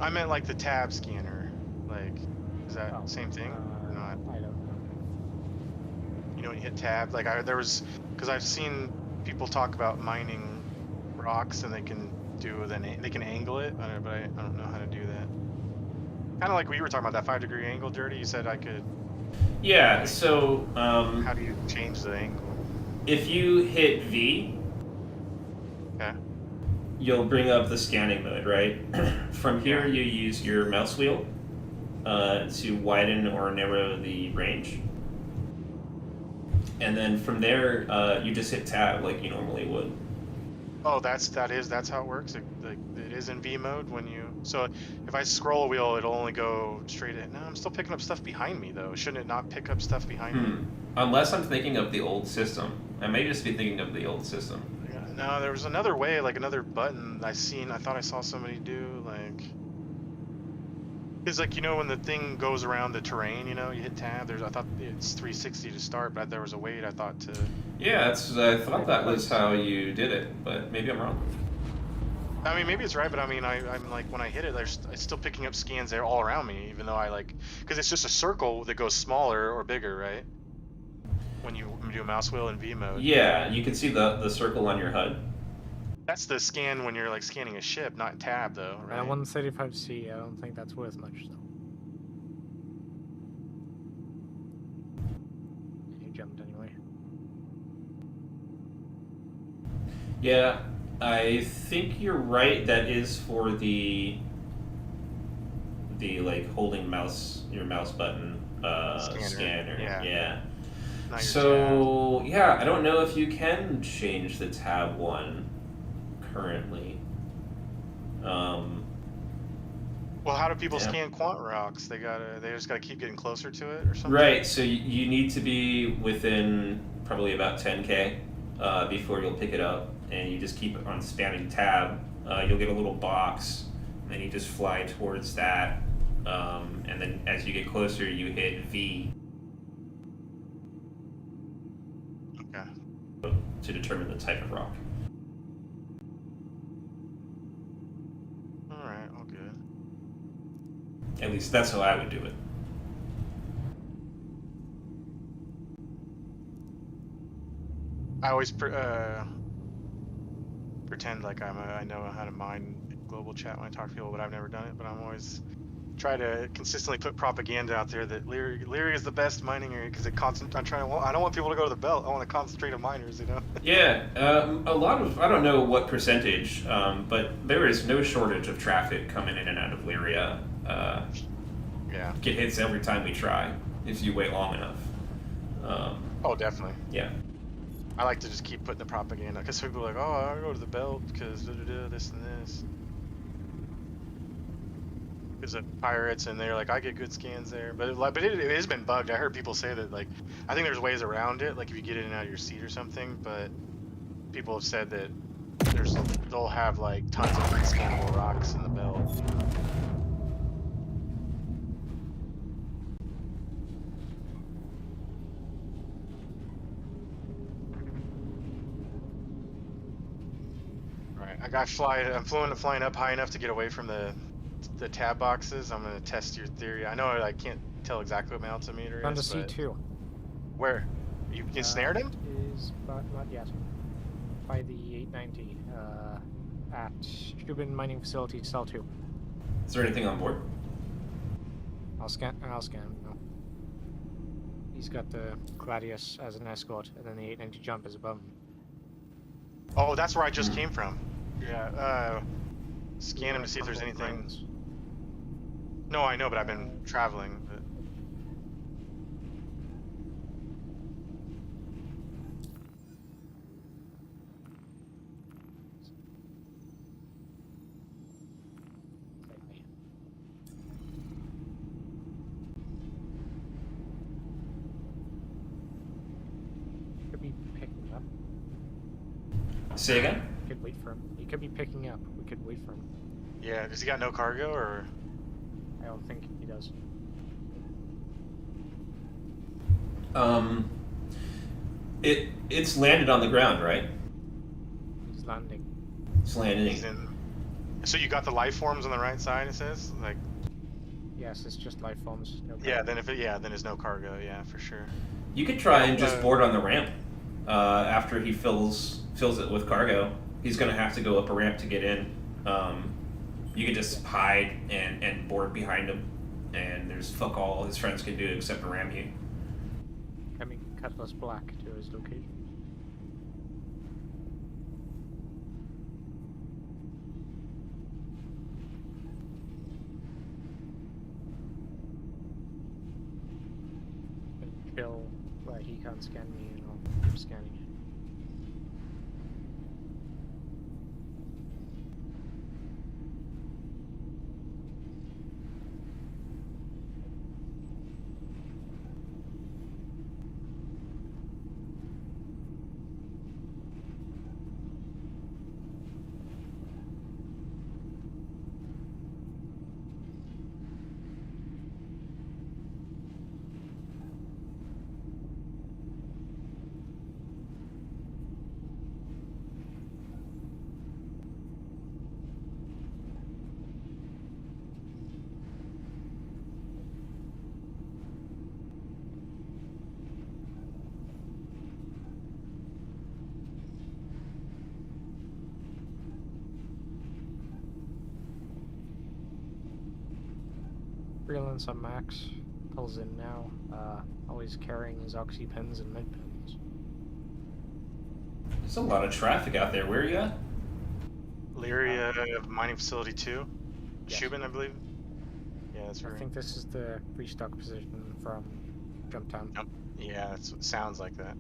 I meant like the tab scanner. Like, is that Oh, same thing or not? I don't know. You know, when you hit tab, like there was, because I've seen people talk about mining rocks and they can they can angle it, but I don't know how to do that. Kind of like we were talking about that 5-degree angle, Dirty. You said I could. Yeah. So How do you change the angle? if you hit V, Okay. you'll bring up the scanning mode, right? From here, Yeah. you use your mouse wheel to widen or narrow the range. And then from there, you just hit tab like you normally would. Oh, that's how it works. It is in V mode when you. So if I scroll a wheel, it'll only go straight in. No, I'm still picking up stuff behind me though. Shouldn't it not pick up stuff behind me? Unless I'm thinking of the old system. I may just be thinking of the old system. Yeah, no, there was another way, like another button I thought I saw somebody do, like. It's like, you know, when the thing goes around the terrain, you know, you hit tab. I thought it's 360 to start, but there was a way I thought to. Yeah, I thought that was how you did it, but maybe I'm wrong. I mean, maybe it's right, but I mean, I'm like, when I hit it, it's still picking up scans there all around me, even though because it's just a circle that goes smaller or bigger, right? When you do a mouse wheel in V mode. Yeah, you can see the circle on your HUD. That's the scan when you're like scanning a ship, not tab though, right? At 135C, I don't think that's worth much though. You jumped anyway. Yeah, I think you're right. That is for the like holding your mouse button scanner. Yeah. Not your So yeah, I don't know if you can change the tab one currently. Well, how do people Yeah. scan quant rocks? They just gotta keep getting closer to it or something? Right, so you need to be within probably about 10K before you'll pick it up, and you just keep on spamming tab. You'll get a little box, and then you just fly towards that, and then as you get closer, you hit V Okay. to determine the type of rock. Alright, all good. At least that's how I would do it. I always pretend like I know how to mine global chat when I talk to people, but I've never done it. But I'm always try to consistently put propaganda out there that Leary is the best mining area because I don't want people to go to the belt. I want to concentrate on miners, you know. Yeah, a lot of, I don't know what percentage, but there is no shortage of traffic coming in and out of Lyria. Yeah. Get hits every time we try if you wait long enough. Oh, definitely. Yeah. I like to just keep putting the propaganda because people are like, oh, I go to the belt because this and this. Because of pirates, and they're like, I get good scans there, but it has been bugged. I heard people say that, like, I think there's ways around it, like if you get in and out of your seat or something. But people have said that they'll have like tons of unscannable rocks in the belt. Right, I'm flying up high ensure to get away from the tab boxes. I'm gonna test your theory. I know I can't tell exactly what my altimeter Down to is, but C2. where? You ensnared him? Is but not yet. By the 890 at Cuban Mining Facility Cell 2. Is there anything on board? I'll scan him now. He's got the Gladius as an escort, and then the 890 jump is above him. Oh, that's where I just came from. Yeah, scan him to see if there's Crumpled anything. brains. No, I know, but I've been traveling. But... Say again? We could wait for him. He could be picking up. We could wait for him. Yeah, does he got no cargo or? I don't think he does. It's landed on the ground, right? He's landing. It's landing. He's in. So you got the life forms on the right side. It says like. Yes, it's just life forms. No Yeah. cargo. Then there's no cargo. Yeah, for sure. You could try and just board on the ramp after he fills it with cargo. He's gonna have to go up a ramp to get in. You could just hide and board behind him, and there's fuck all his friends can do except ram you. Coming Cutlass Black to his location. And chill where he can't scan me and I'll keep scanning it. Freelance on Max pulls in now, always carrying his oxy pens and med pens. There's a lot of traffic out there. Where are you at? Lyria Mining Facility 2. Yes. Shubin, I believe. Yeah, that's I right. think this is the restock position from Jumptown. Yep. Yeah, it sounds like that.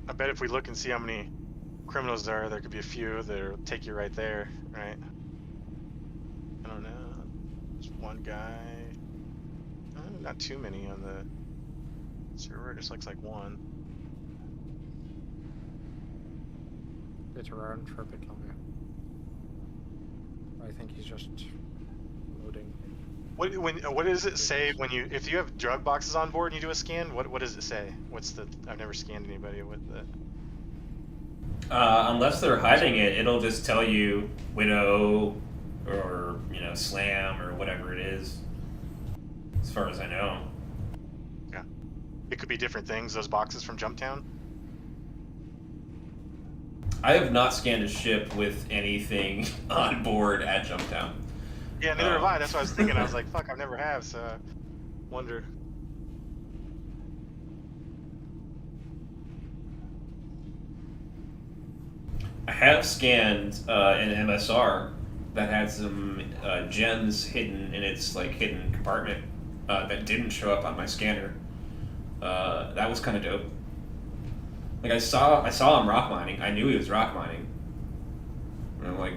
I bet if we look and see how many criminals there could be a few that'll take you right there, right? I don't know. There's one guy. Not too many on the server. Just looks like one. It's around for a bit longer. I think he's just loading. What does it say when you if you have drug boxes on board and you do a scan? What does it say? What's the? I've never scanned anybody with the. Unless they're hiding it, it'll just tell you Widow or Slam or whatever it is. As far as I know. Yeah, it could be different things. Those boxes from Jumptown. I have not scanned a ship with anything on board at Jumptown. Yeah, neither have I. That's what I was thinking. I was like, fuck, I've never have. So, wonder. I have scanned an MSR that had some gems hidden in its hidden compartment that didn't show up on my scanner. That was kind of dope. I saw him rock mining. I knew he was rock mining. And I'm like,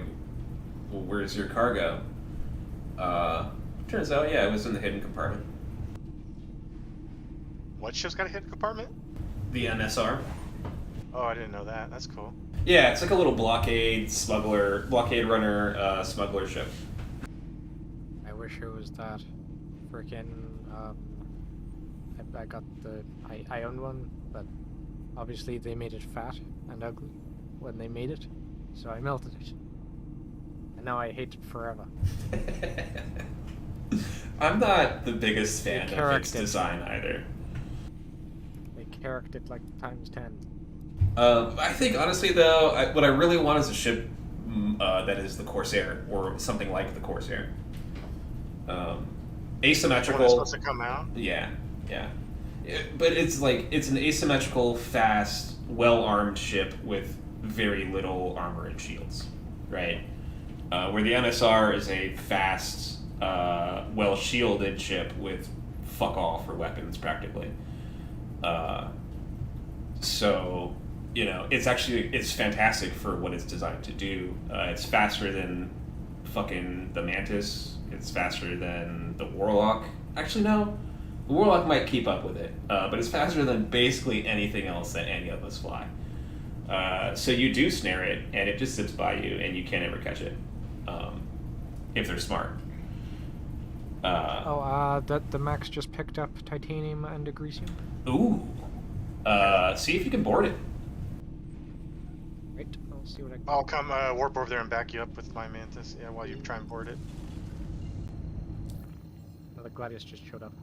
well, where's your cargo? Turns out, yeah, it was in the hidden compartment. What ship's got a hidden compartment? The MSR. Oh, I didn't know that. That's cool. Yeah, it's like a little blockade runner smuggler ship. I wish it was that. Freaking, I got I owned one, but obviously they made it fat and ugly when they made it, so I melted it. And now I hate it forever. I'm not the biggest fan of its They design either. They charactered it like times 10. I think, honestly, though, what I really want is a ship that is the Corsair, or something like the Corsair. Asymmetrical. When it's supposed to come out? Yeah. But it's an asymmetrical, fast, well-armed ship with very little armor and shields, right? Where the MSR is a fast, well-shielded ship with fuck all for weapons, practically. So, it's fantastic for what it's designed to do. It's faster than fucking the Mantis. It's faster than the Warlock. Actually, no. The Warlock might keep up with it, but it's faster than basically anything else that any of us fly. So you do snare it, and it just zips by you, and you can't ever catch it, if they're smart. The Max just picked up titanium and agresium. Ooh. See if you can board it. Right, I'll see what I can. I'll come warp over there and back you up with my mantis. Yeah, while you try and board it. The Gladius just showed up.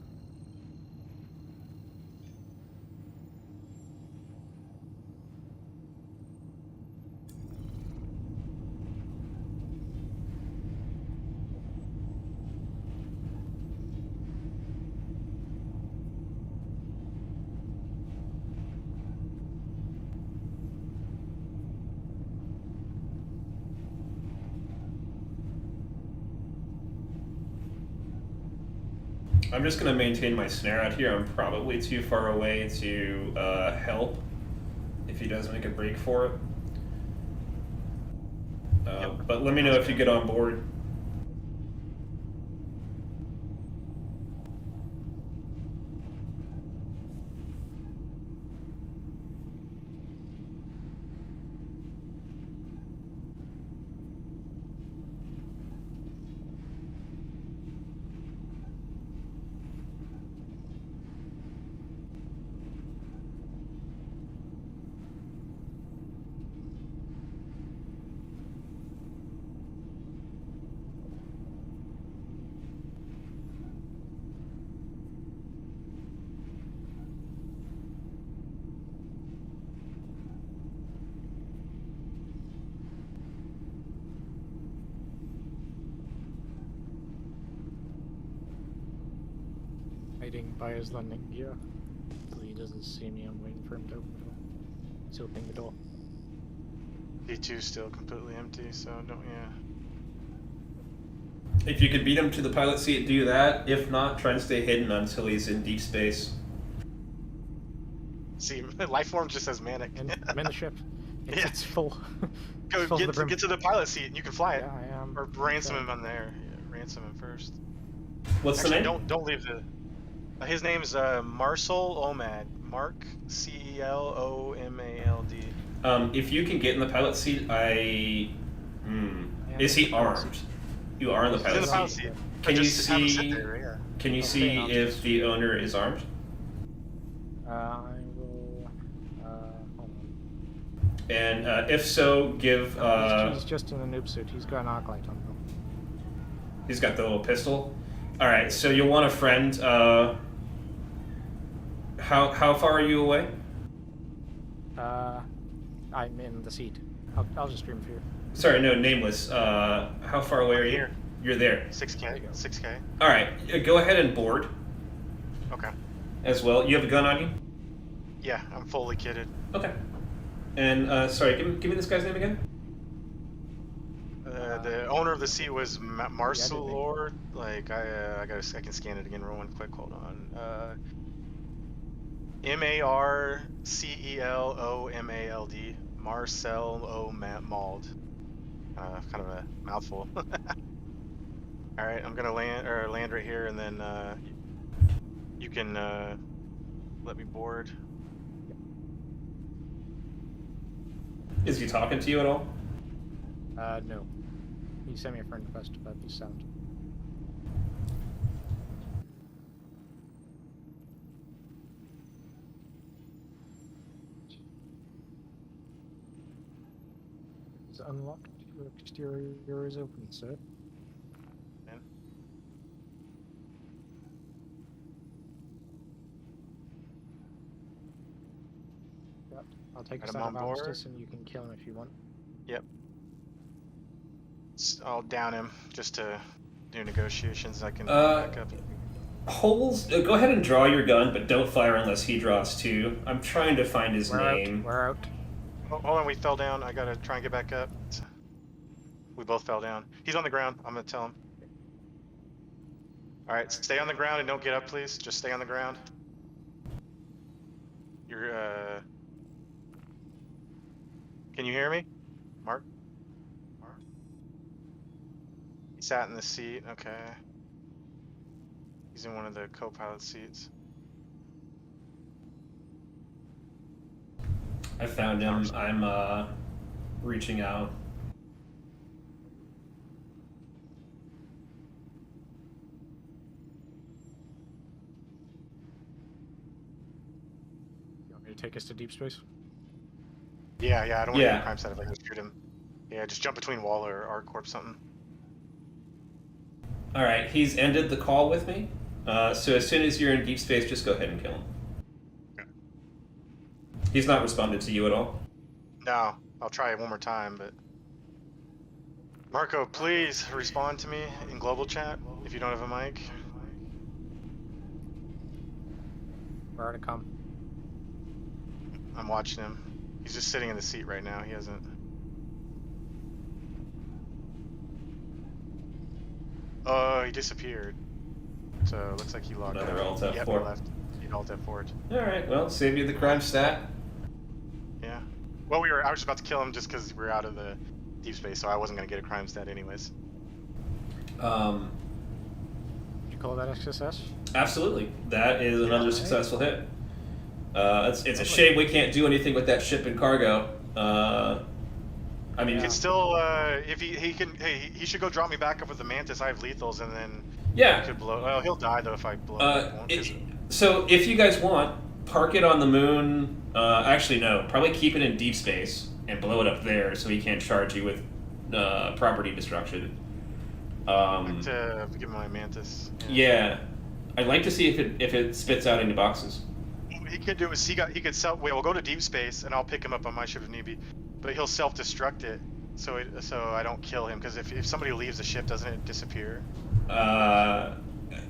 I'm just going to maintain my snare out here. I'm probably too far away to help if he does make a break for it. But let me know if you get on board. Hiding by his landing gear. So he doesn't see me, I'm waiting for him to open the door. He's opening the door. D2's still completely empty, so don't, yeah. If you could beat him to the pilot seat, do that. If not, try and stay hidden until he's in deep space. See, life form just says manic. And I'm in the ship. It's, Yeah. it's full. Go It's full to the brim. get to the pilot seat and you can fly it. Yeah, I am. Or ransom him on there. Yeah, ransom him first. What's Actually, the name? don't leave the. His name's Marcel Omad. Mark Celomald. If you can get in the pilot seat, is he armed? You are in the He's in pilot the pilot seat. seat. Can you Just have him sit see? there, yeah. Can you Okay, see I'll if just- the owner is armed? I will. Hold on. And if so, give. He's just in the noob suit. He's got an arc light on him. He's got the little pistol. All right, so you'll want a friend. How far are you away? I'm in the seat. I'll just stream for you. Sorry, no, nameless. How far away are you? Here. You're there. 6K. 6K. All right, go ahead and board Okay. as well. You have a gun on you? Yeah, I'm fully kitted. Okay. And sorry, give me this guy's name again. The owner of the seat was Marcel Yeah, Lord. Like I can scan it again real quick. Hold on. Marcelomald. Marcel Omald. Kind of a mouthful. All right, I'm gonna land right here, and then you can let me board. Is he talking to you at all? No. He sent me a friend request about the sound. It's unlocked. Your exterior is open, sir. In. Yep. I'll take Got us him out of on board. armistice, and you can kill him if you want. Yep. I'll down him just to do negotiations. I can back up. Holes, go ahead and draw your gun, but don't fire unless he draws too. I'm trying to find his name. We're out. Oh, hold on, we fell down. I gotta try and get back up. We both fell down. He's on the ground. I'm gonna tell him. All right, stay on the ground and don't get up, please. Just stay on the ground. You're Can you hear me, Mark? Mark? He sat in the seat. Okay. He's in one of the co-pilot seats. I found him. I'm reaching out. You want me to take us to deep space? Yeah, I don't want to Yeah. get a crime stat if I can shoot him. Yeah, just jump between wall or ArcCorp something. All right, he's ended the call with me. So as soon as you're in deep space, just go ahead and kill him. Okay. He's not responded to you at all. No, I'll try it one more time, but... Marco, please respond to me in global chat if you don't have a mic. Where to come? I'm watching him. He's just sitting in the seat right now. He hasn't... Oh, he disappeared. So it looks like he logged Another out. Alt Yep, F4. he left. He Alt F4'd. All right, well, save you the crime stat. Yeah. Well, I was about to kill him just because we're out of the deep space, so I wasn't going to get a crime stat anyways. Did you call that success? Absolutely, that is another right. successful hit. It's a shame we can't do anything with that ship and cargo. I mean, You can still, if he can, hey, he should go drop me back up with the Mantis. I have lethals, and then yeah. he could blow. Well, he'll die though if I blow. Him. Won't, 'cause- So if you guys want, park it on the moon. Actually, no. Probably keep it in deep space and blow it up there so he can't charge you with property destruction. to give him my Mantis. Yeah, I'd like to see if it spits out any boxes. He could do is he could self. Wait, we'll go to deep space, and I'll pick him up on my ship if need be. But he'll self-destruct it, so I don't kill him. Because if somebody leaves the ship, doesn't it disappear? Or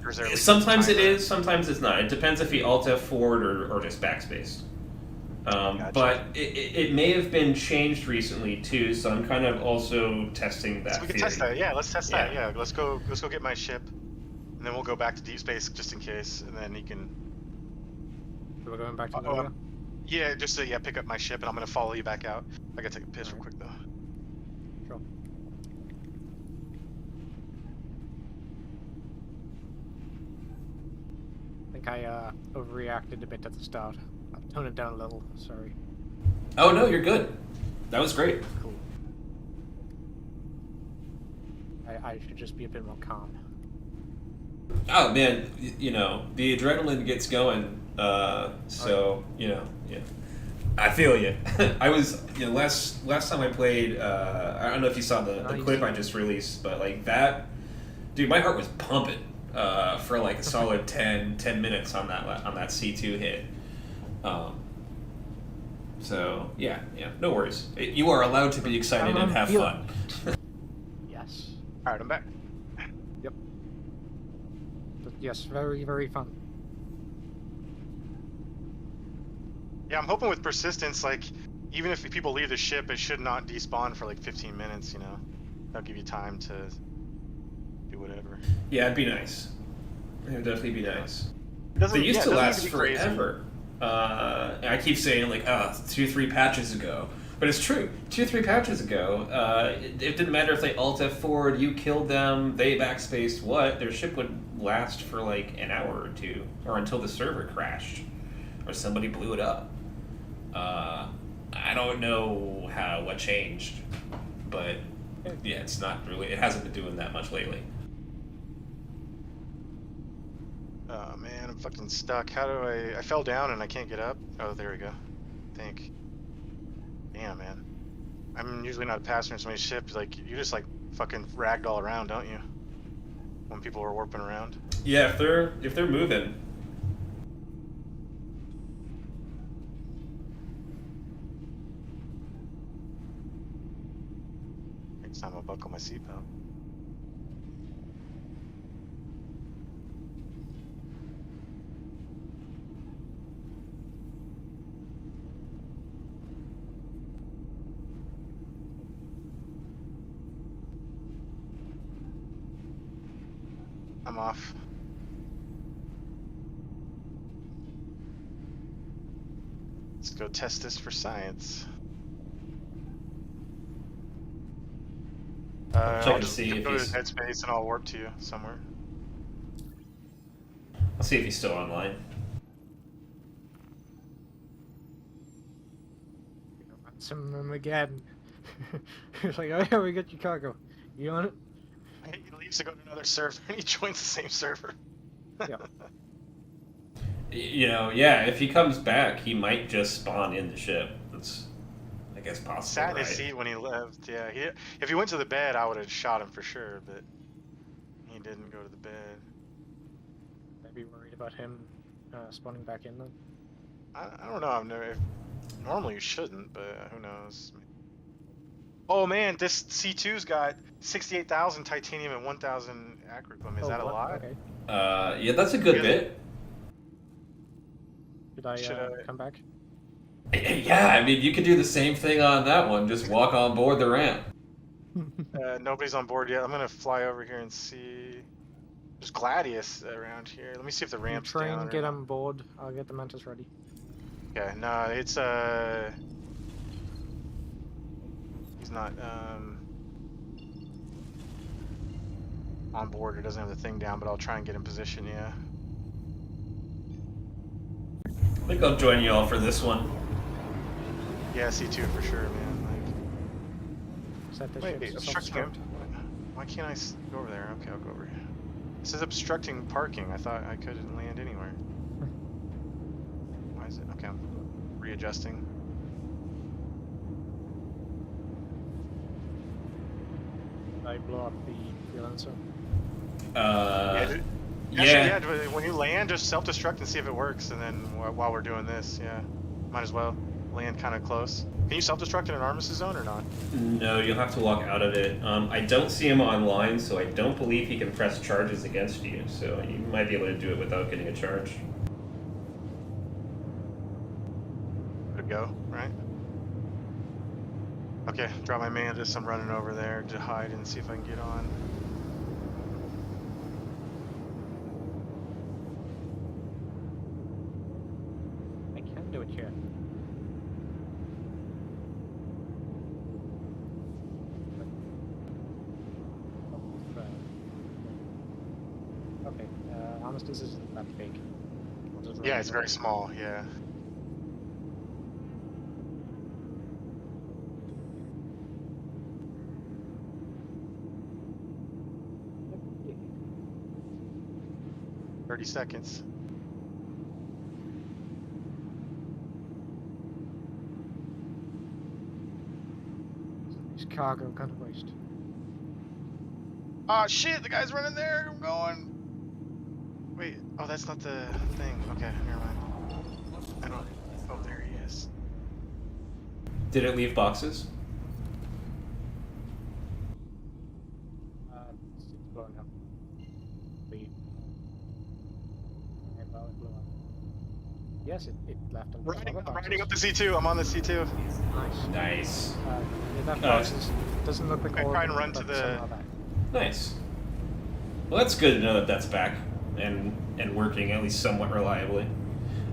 is there Sometimes it timer? is, sometimes it's not. It depends if he Alt F forward or just backspace. Gotcha. But it may have been changed recently too, so I'm kind of also testing that. So we can theory. test that. Yeah, let's test that. Yeah. Yeah, let's go get my ship, and then we'll go back to deep space just in case, and then he can. So we're going back to Oh, Nova? Yeah, just to pick up my ship, and I'm gonna follow you back out. I gotta take a piss real quick though. Sure. I think I overreacted a bit at the start. I'll tone it down a little, sorry. Oh no, you're good. That was great. Cool. I should just be a bit more calm. Oh man, you know the adrenaline gets going. So yeah. I feel you. I was last time I played. I don't know if you saw the Nice. clip I just released, but like that, dude, my heart was pumping for like a solid 10 minutes on that C2 hit. So yeah, no worries. You are allowed to be excited and have fun. Yes. All right, I'm back. Yep. But yes, very, very fun. Yeah, I'm hoping with persistence, like even if people leave the ship, it should not despawn for like 15 minutes. That'll give you time to do whatever. Yeah, it'd be nice. It would definitely be nice. It doesn't, They used yeah, to it doesn't last need to be crazy. forever. I keep saying like 2-3 patches ago, but it's true. 2-3 patches ago, it didn't matter if they Alt F forward, you killed them, they backspaced what, their ship would last for like an hour or two, or until the server crashed, or somebody blew it up. I don't know what changed, but yeah, it's not really. It hasn't been doing that much lately. Oh man, I'm fucking stuck. How do I fell down and I can't get up? Oh, there we go. Think. Damn, man. I'm usually not a passenger in so many ships. Like, you just like fucking ragdoll around, don't you? When people are warping around. Yeah, if they're moving. Next time I'll buckle my seatbelt. I'm off. Let's go test this for science. Check I'll to just see if go to he's- headspace and I'll warp to you somewhere. I'll see if he's still online. ransom him again. He's like, oh yeah, we got your cargo. You want it? He leaves to go to another server and he joins the same server. Yeah. You know, yeah. If he comes back, he might just spawn in the ship. That's, I guess, possible. Sat in right? his seat when he left. Yeah, if he went to the bed, I would have shot him for sure, but he didn't go to the bed. Maybe worried about him spawning back in then. I don't know. Normally you shouldn't, but who knows? Oh man, this C2's got 68,000 titanium and 1,000 acroclim. Is that a what? lot? Okay. Yeah, that's a good Really? bit. Should I I- come back? Yeah, I mean, you could do the same thing on that one. Just walk on board the ramp. Nobody's on board yet. I'm gonna fly over here and see. There's Gladius around here. Let me see if the You ramp's try down. and or get not. on board. I'll get the mantis ready. Okay, no, it's he's not on board or doesn't have the thing down, but I'll try and get in position. Yeah. I think I'll join you all for this one. Yeah, C2 for sure, man. Set the Wait, ship to obstructing. self-destruct. Why can't I go over there? Okay, I'll go over here. This is obstructing parking. I thought I couldn't land anywhere. Why is it? Okay, I'm readjusting. I blow up the freelancer. Actually, Yeah. when you land, just self-destruct and see if it works, and then while we're doing this, yeah, might as well land kind of close. Can you self-destruct in an armistice zone or not? No, you'll have to walk out of it. I don't see him online, so I don't believe he can press charges against you. So you might be able to do it without getting a charge. Good to go, right? Okay, drop my mantis. I'm running over there to hide and see if I can get on. I can do it here. Okay, armistice isn't that big. I'll just Yeah, run it's over. very small. Yeah. Yep. 30 seconds. This cargo kind of waste. Oh shit, the guy's running there. I'm going. Wait, oh, that's not the thing. Okay, never mind. I don't. Oh, there he is. Did it leave boxes? It's blowing up. Leave. Okay, well, it blew up. Yes, it left on I'm other boxes. riding up the C2. I'm on the C2. Nice. Nice. It left boxes. Doesn't look like Okay, all try of and them, run to but the- some are back. Nice. Well, that's good to know that that's back and working at least somewhat reliably.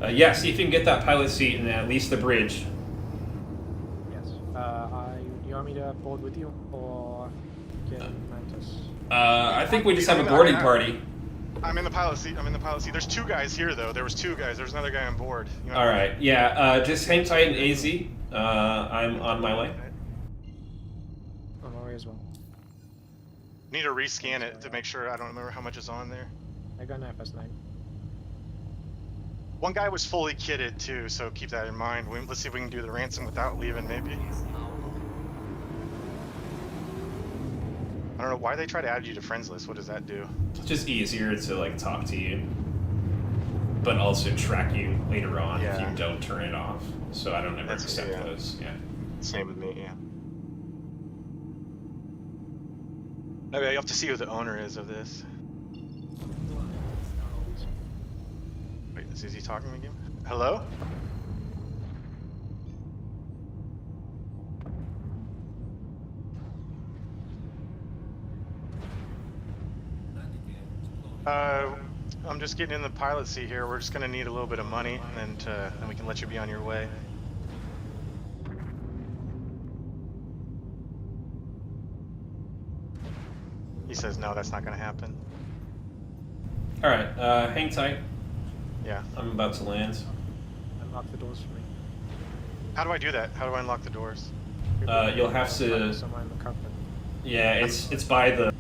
Yeah, see if you can get that pilot seat and at least the bridge. Yes. You want me to board with you or get Mantis? I think we just have a boarding party. I'm in the pilot seat. I'm in the pilot seat. There's two guys here though. There was two guys. There's another guy on board. You know- All right. Yeah. Just hang tight in AZ. I'm on my way. On my way as well. Need to rescan it to make sure. I don't remember how much is on there. I got an FS9. One guy was fully kitted too, so keep that in mind. Let's see if we can do the ransom without leaving, maybe. I don't know why they try to add you to friends list. What does that do? It's just easier to like talk to you, but also track you later on if Yeah. you don't turn it off. So I don't ever That's- accept yeah. those. Yeah. Same with me, yeah. Maybe you have to see who the owner is of this. Wait, is he talking again? Hello? I'm just getting in the pilot seat here. We're just gonna need a little bit of money, and then we can let you be on your way. He says no, that's not gonna happen. All right. Hang tight. Yeah. I'm about to land. Unlock the doors for me. How do I do that? How do I unlock the doors? You'll have to. Somewhere in the cockpit. Yeah, it's by the.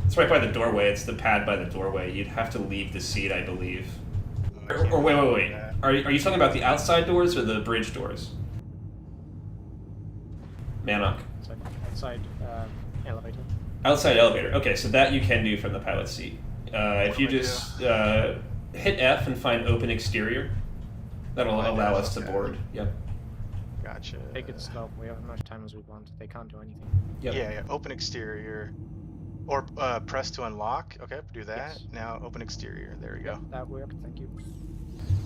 It's right by the doorway. It's the pad by the doorway. You'd have to leave the seat, I believe. I Or can't wait. do that. Are you talking about the outside doors or the bridge doors? Manok. Outside elevator. Outside elevator. Okay, so that you can do from the pilot seat. If you do I just hit F and find open exterior, that'll Find allow F, us to okay. board. Yep. Gotcha. Take it slow. We have as much time as we want. They can't do anything. Yep. Yeah, open exterior. Or press to unlock. Okay, do that. Yes. Now open exterior. There we go. That worked. Thank you.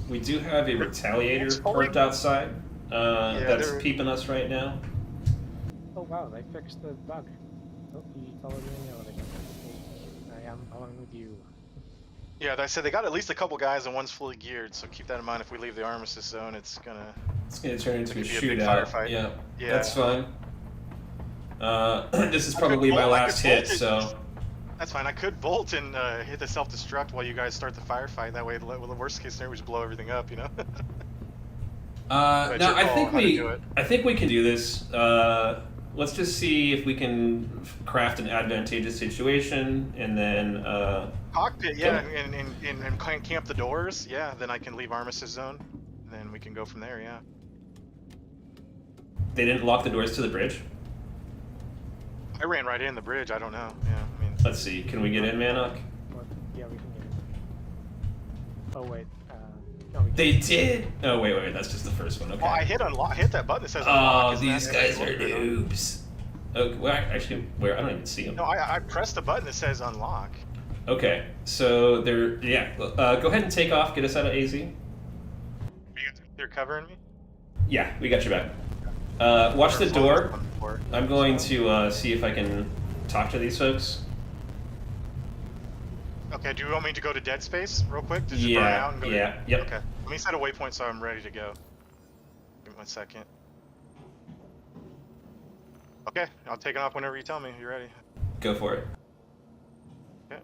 We do have a It's retaliator fully- parked outside. That's they're- peeping us right now. Oh wow, they fixed the bug. Oh, he followed me in the elevator. I am following with you. Yeah, I said they got at least a couple guys and one's fully geared, so keep that in mind if we leave the armistice zone. It's gonna. It's gonna turn into a It could be a big shootout. firefight. Yeah, Yeah. that's fine. This is I could probably my bolt- I last could hit, bolt it. so That's fine. I could bolt and hit the self-destruct while you guys start the firefight. That way, the worst case scenario, we just blow everything up. You know. no, It's your I call think how to we, do it. I think we can do this. Let's just see if we can craft an advantageous situation, and then Cockpit, yeah, and camp the doors. Yeah, then I can leave armistice zone. And then we can go from there. Yeah. they didn't lock the doors to the bridge. I ran right in the bridge. I don't know. Yeah, I mean. Let's see. Can we get in, Manok? What? Yeah, we can get it. Oh wait. No, we They did. Oh wait. That's just the first one. Okay. Well, I hit unlock. Hit that button that says Oh, unlock. Isn't these that- guys are that- noobs. Okay, well, actually, where I don't even see them. No, I pressed the button that says unlock. Okay, so they're yeah. Go ahead and take off. Get us out of AZ. They're covering me. Yeah, we got your back. Watch the door. I'm going to see if I can talk to these folks. Okay, do you want me to go to dead space real quick? To just burn out and go Yeah. Yep. Okay. Let me set a waypoint so I'm ready to go. Give me 1 second. Okay, I'll take it off whenever you tell me. You're ready. Go for it. Okay.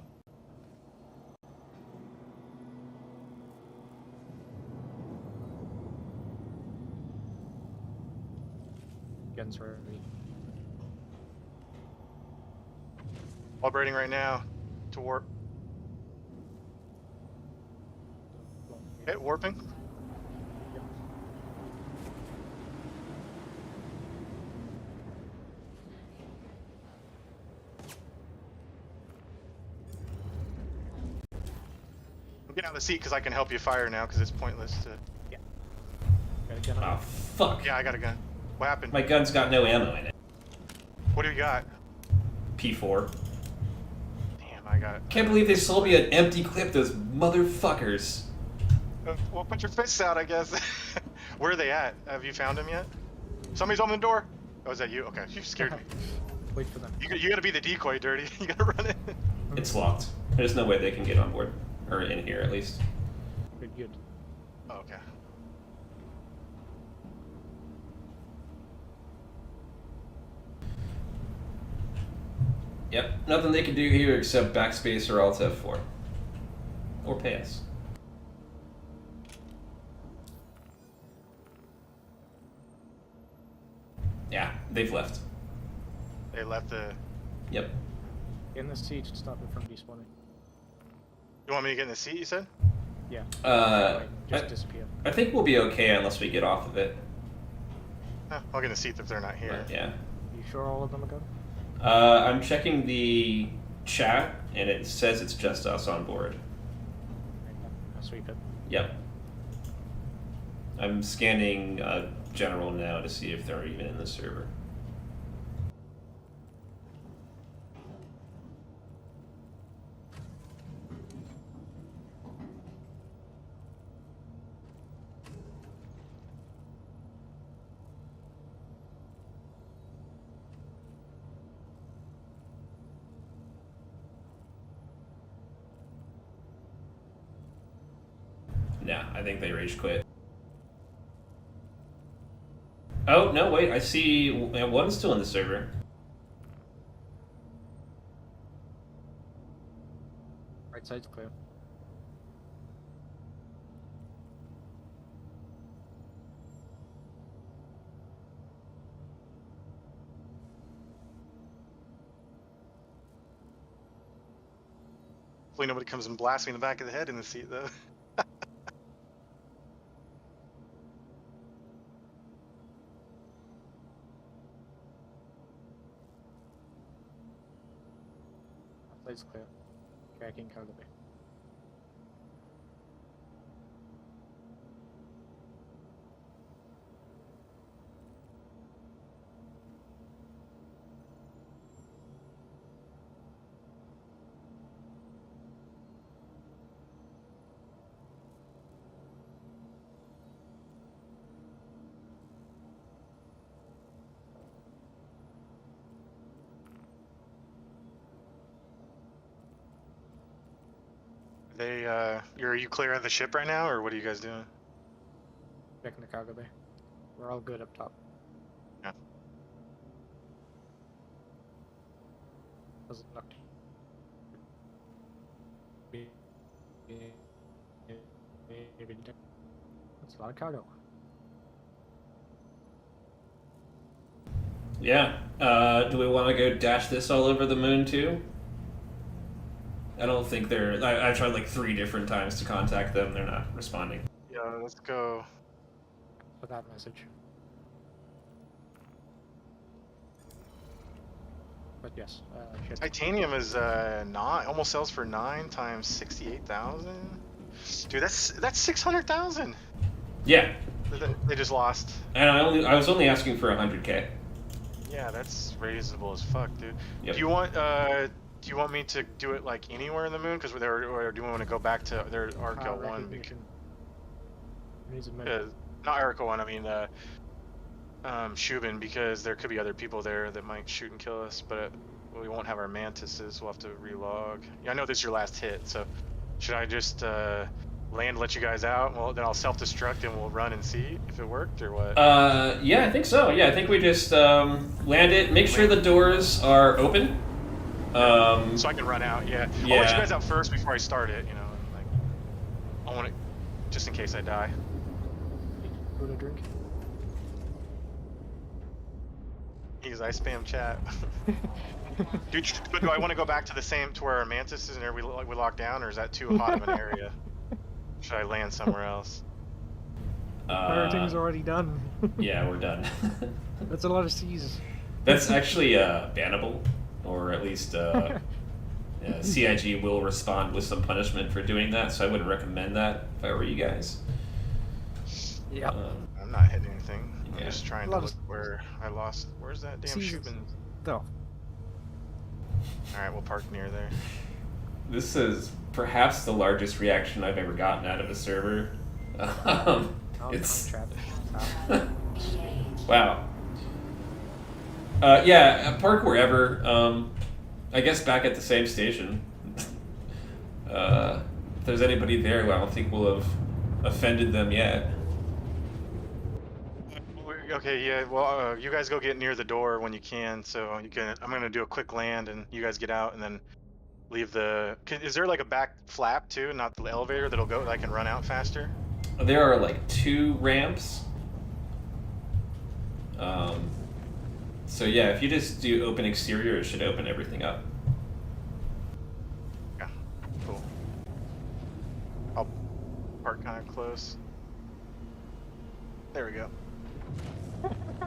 guns ready. Operating right now to warp. Okay, warping. I'm getting out of the seat because I can help you fire now because it's pointless to. Got a gun Oh on. fuck! Yeah, I got a gun. What happened? My gun's got no ammo in it. What do you got? P4. Damn, I got. Can't believe they sold me an empty clip. Those motherfuckers. Well, put your fists out, I guess. Where are they at? Have you found them yet? Somebody's on the door. Oh, is that you? Okay, you scared me. Wait for them. You gotta be the decoy, Dirty. You gotta run in. It's locked. There's no way they can get on board, or in here at least. Good. Oh, okay. Yep. Nothing they can do here except backspace or Alt F4. Or pay us. Yeah, they've left. They left the. Yep. In the seat to stop it from despawning. You want me to get in the seat? You said. Yeah. I Just disappear. think we'll be okay unless we get off of it. I'll get in the seat if they're not here. But, yeah. You sure all of them are gone? I'm checking the chat, and it says it's just us on board. I'll sweep it. Yep. I'm scanning general now to see if they're even in the server. Nah, I think they rage quit. Oh, no, wait, I see one's still in the server. Right side's clear. Hopefully nobody comes and blasts me in the back of the head in the seat though. Place clear. Tracking cargo bay. Are you clear of the ship right now, or what are you guys doing? Checking the cargo bay. We're all good up top. Yeah. Doesn't look. That's a lot of cargo. Yeah. Do we want to go dash this all over the moon too? I don't think they're. I tried like 3 different times to contact them. They're not responding. Yeah, let's go. For that message. But yes, shit. Titanium is almost sells for 9 times 68,000. Dude, that's 600,000. Yeah. They just lost. And I was only asking for 100K. Yeah, that's raisable as fuck, dude. Yep. Do you want me to do it like anywhere in the moon? Because or do we want to go back to their Arco 1? Because, Needs a minute. not Arco 1, I mean Shubin, because there could be other people there that might shoot and kill us, but we won't have our mantises. We'll have to relog. Yeah, I know this is your last hit, so should I just land, let you guys out? Well, then I'll self-destruct and we'll run and see if it worked or what. Yeah, I think so. Yeah, I think we just land it. Make sure the doors are open. So I can run out. Yeah. I'll let you Yeah. guys out first before I start it. You know, like I want it just in case I die. Go to drink. Because I spam chat. Dude, but do I want to go back to the same to where our mantis is and we lock down, or is that too hot of an area? Should I land somewhere else? Everything's already done. Yeah, we're done. That's a lot of C's. That's actually bannable, or at least CIG will respond with some punishment for doing that. So I wouldn't recommend that if I were you guys. Yeah. I'm not hitting anything. I'm Yeah. just trying A to lot look of- where I lost. Where's that damn C's. Shubin? Though. Alright, we'll park near there. This is perhaps the largest reaction I've ever gotten out of a server. It's trapped. wow. Yeah, park wherever. I guess back at the same station. If there's anybody there, I don't think we'll have offended them yet. Okay, yeah. Well, you guys go get near the door when you can. So you can. I'm gonna do a quick land, and you guys get out, and then leave the. Is there like a back flap too, not the elevator that'll go that I can run out faster? There are like 2 ramps. So yeah, if you just do open exterior, it should open everything up. Yeah. Cool. I'll park kind of close. There we go.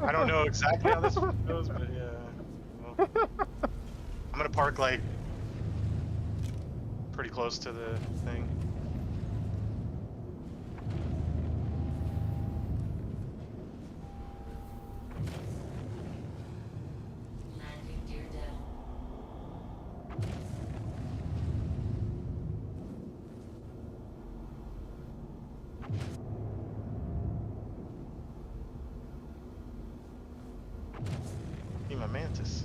I don't know exactly how this goes, but yeah. Well, I'm gonna park like pretty close to the thing. Landing gear down. Be my mantis.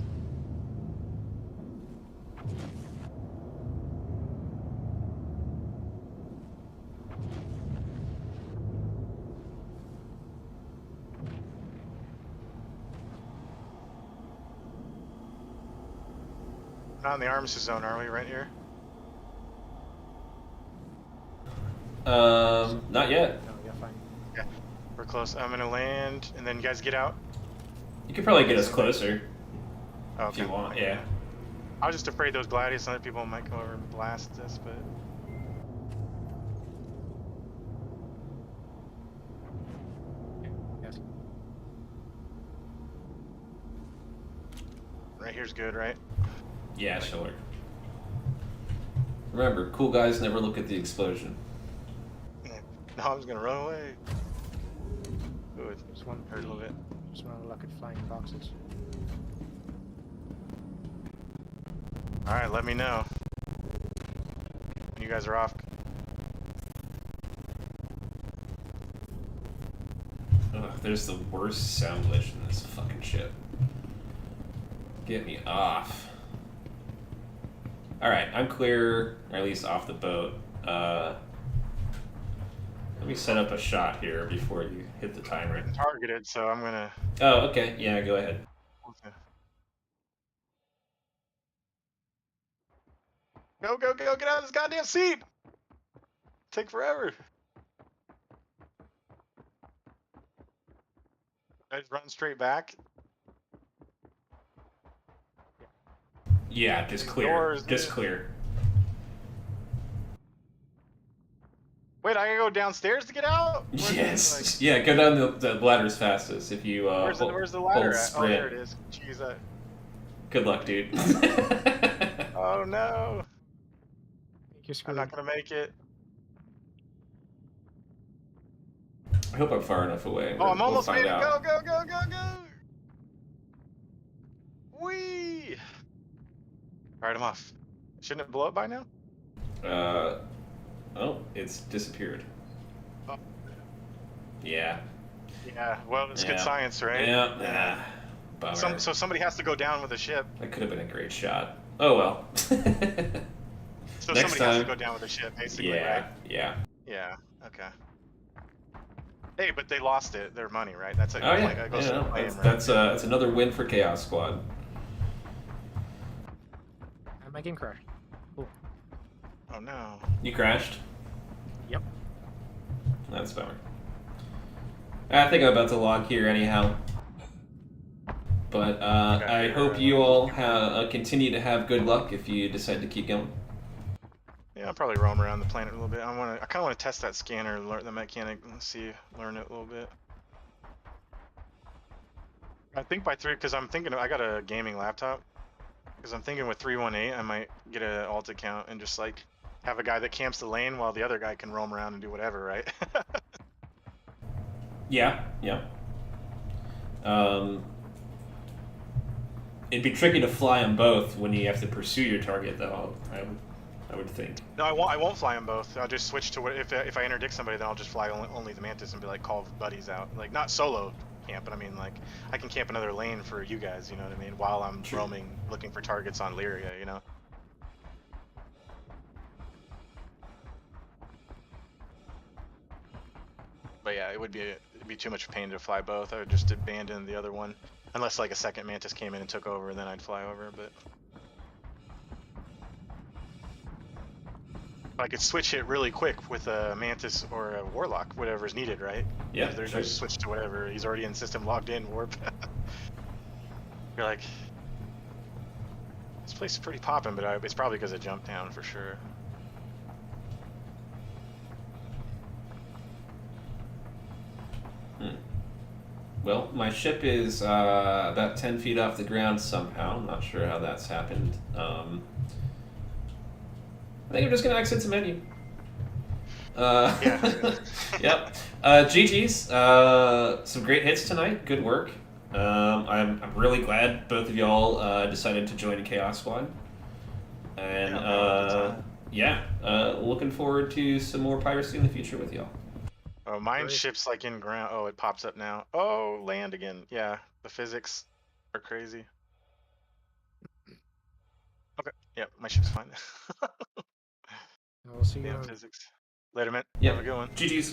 Not in the armistice zone, are we? Right here. Not yet. No, you're fine. Yeah, we're close. I'm gonna land, and then you guys get out. You could probably get us closer Oh, if you want. Yeah. I was just afraid those gladius and other people might come over and blast us, but Yes. right here's good, right? Yeah, sure. Remember, cool guys never look at the explosion. No, I was gonna run away. Good. Just want Hurt a little bit. Just want to look at flying boxes. All right, let me know when you guys are off. Ugh, there's the worst sound glitch in this fucking ship. Get me off. Alright, I'm clear, or at least off the boat. Let me set up a shot here before you hit the timer. Targeted, so I'm gonna. Oh, okay. Yeah, go ahead. Okay. Go, go, go! Get out of this goddamn seat! Take forever. I just run straight back. Yeah, just clear. Doors, Just yeah. clear. Wait, I gotta go downstairs to get out? Yes. Yeah, go down the ladders fastest if you Where's the hold ladder at? sprint. Oh, there it is. Jeez, Good luck, dude. oh no. Think you're I'm screwed. not gonna make it. I hope I'm far enough away. Oh, I'm We'll almost find made it. out. Go, go, go, go, go! Whee! Alright, I'm off. Shouldn't it blow up by now? Oh, it's disappeared. Oh. Yeah. Yeah, well, it's good Yeah. science, right? Yeah. Bummer. So somebody has to go down with the ship. That could have been a great shot. Oh well. So Next somebody has to time. go down with the ship, basically, Yeah. right? Yeah. Yeah, okay. Hey, but they lost their money, right? That's Oh yeah. that goes to the claim, right? That's another win for Chaos Squad. My game crashed. Cool. Oh no. You crashed. Yep. That's a bummer. I think I'm about to log here anyhow. But I hope you all continue to have good luck if you decide to keep going. Yeah, I'll probably roam around the planet a little bit. I kind of want to test that scanner, learn the mechanic, and learn it a little bit. I think by because I'm thinking I got a gaming laptop. Because I'm thinking with 318, I might get an alt account and just like have a guy that camps the lane while the other guy can roam around and do whatever, right? Yeah. It'd be tricky to fly them both when you have to pursue your target, though. I would think. No, I won't fly them both. I'll just switch to what if I interdict somebody, then I'll just fly only the Mantis and be like call buddies out, like not solo camp, but I mean like I can camp another lane for you guys, you know what I mean, while I'm True. roaming looking for targets on Lyria, you know. But yeah, it'd be too much pain to fly both. I would just abandon the other one, unless like a second Mantis came in and took over, and then I'd fly over. But I could switch it really quick with a Mantis or a Warlock, whatever's needed, right? Yeah, There's sure. just switch to whatever. He's already in system, logged in, warp. You're like, this place is pretty popping, but it's probably because of jump down for sure. Well, my ship is about 10 feet off the ground somehow. I'm not sure how that's happened. I think I'm just going to exit the menu. Yeah. Yep. GG's. Some great hits tonight. Good work. I'm really glad both of y'all decided to join the Chaos Squad. And looking forward to some more piracy in the future with y'all. Oh, mine Great. ship's like in ground. Oh, it pops up now. Oh, land again. Yeah, the physics are crazy. Okay. Yeah, my ship's fine. I will see you Damn on physics. Later, man. Yep. Have a good one. GG's.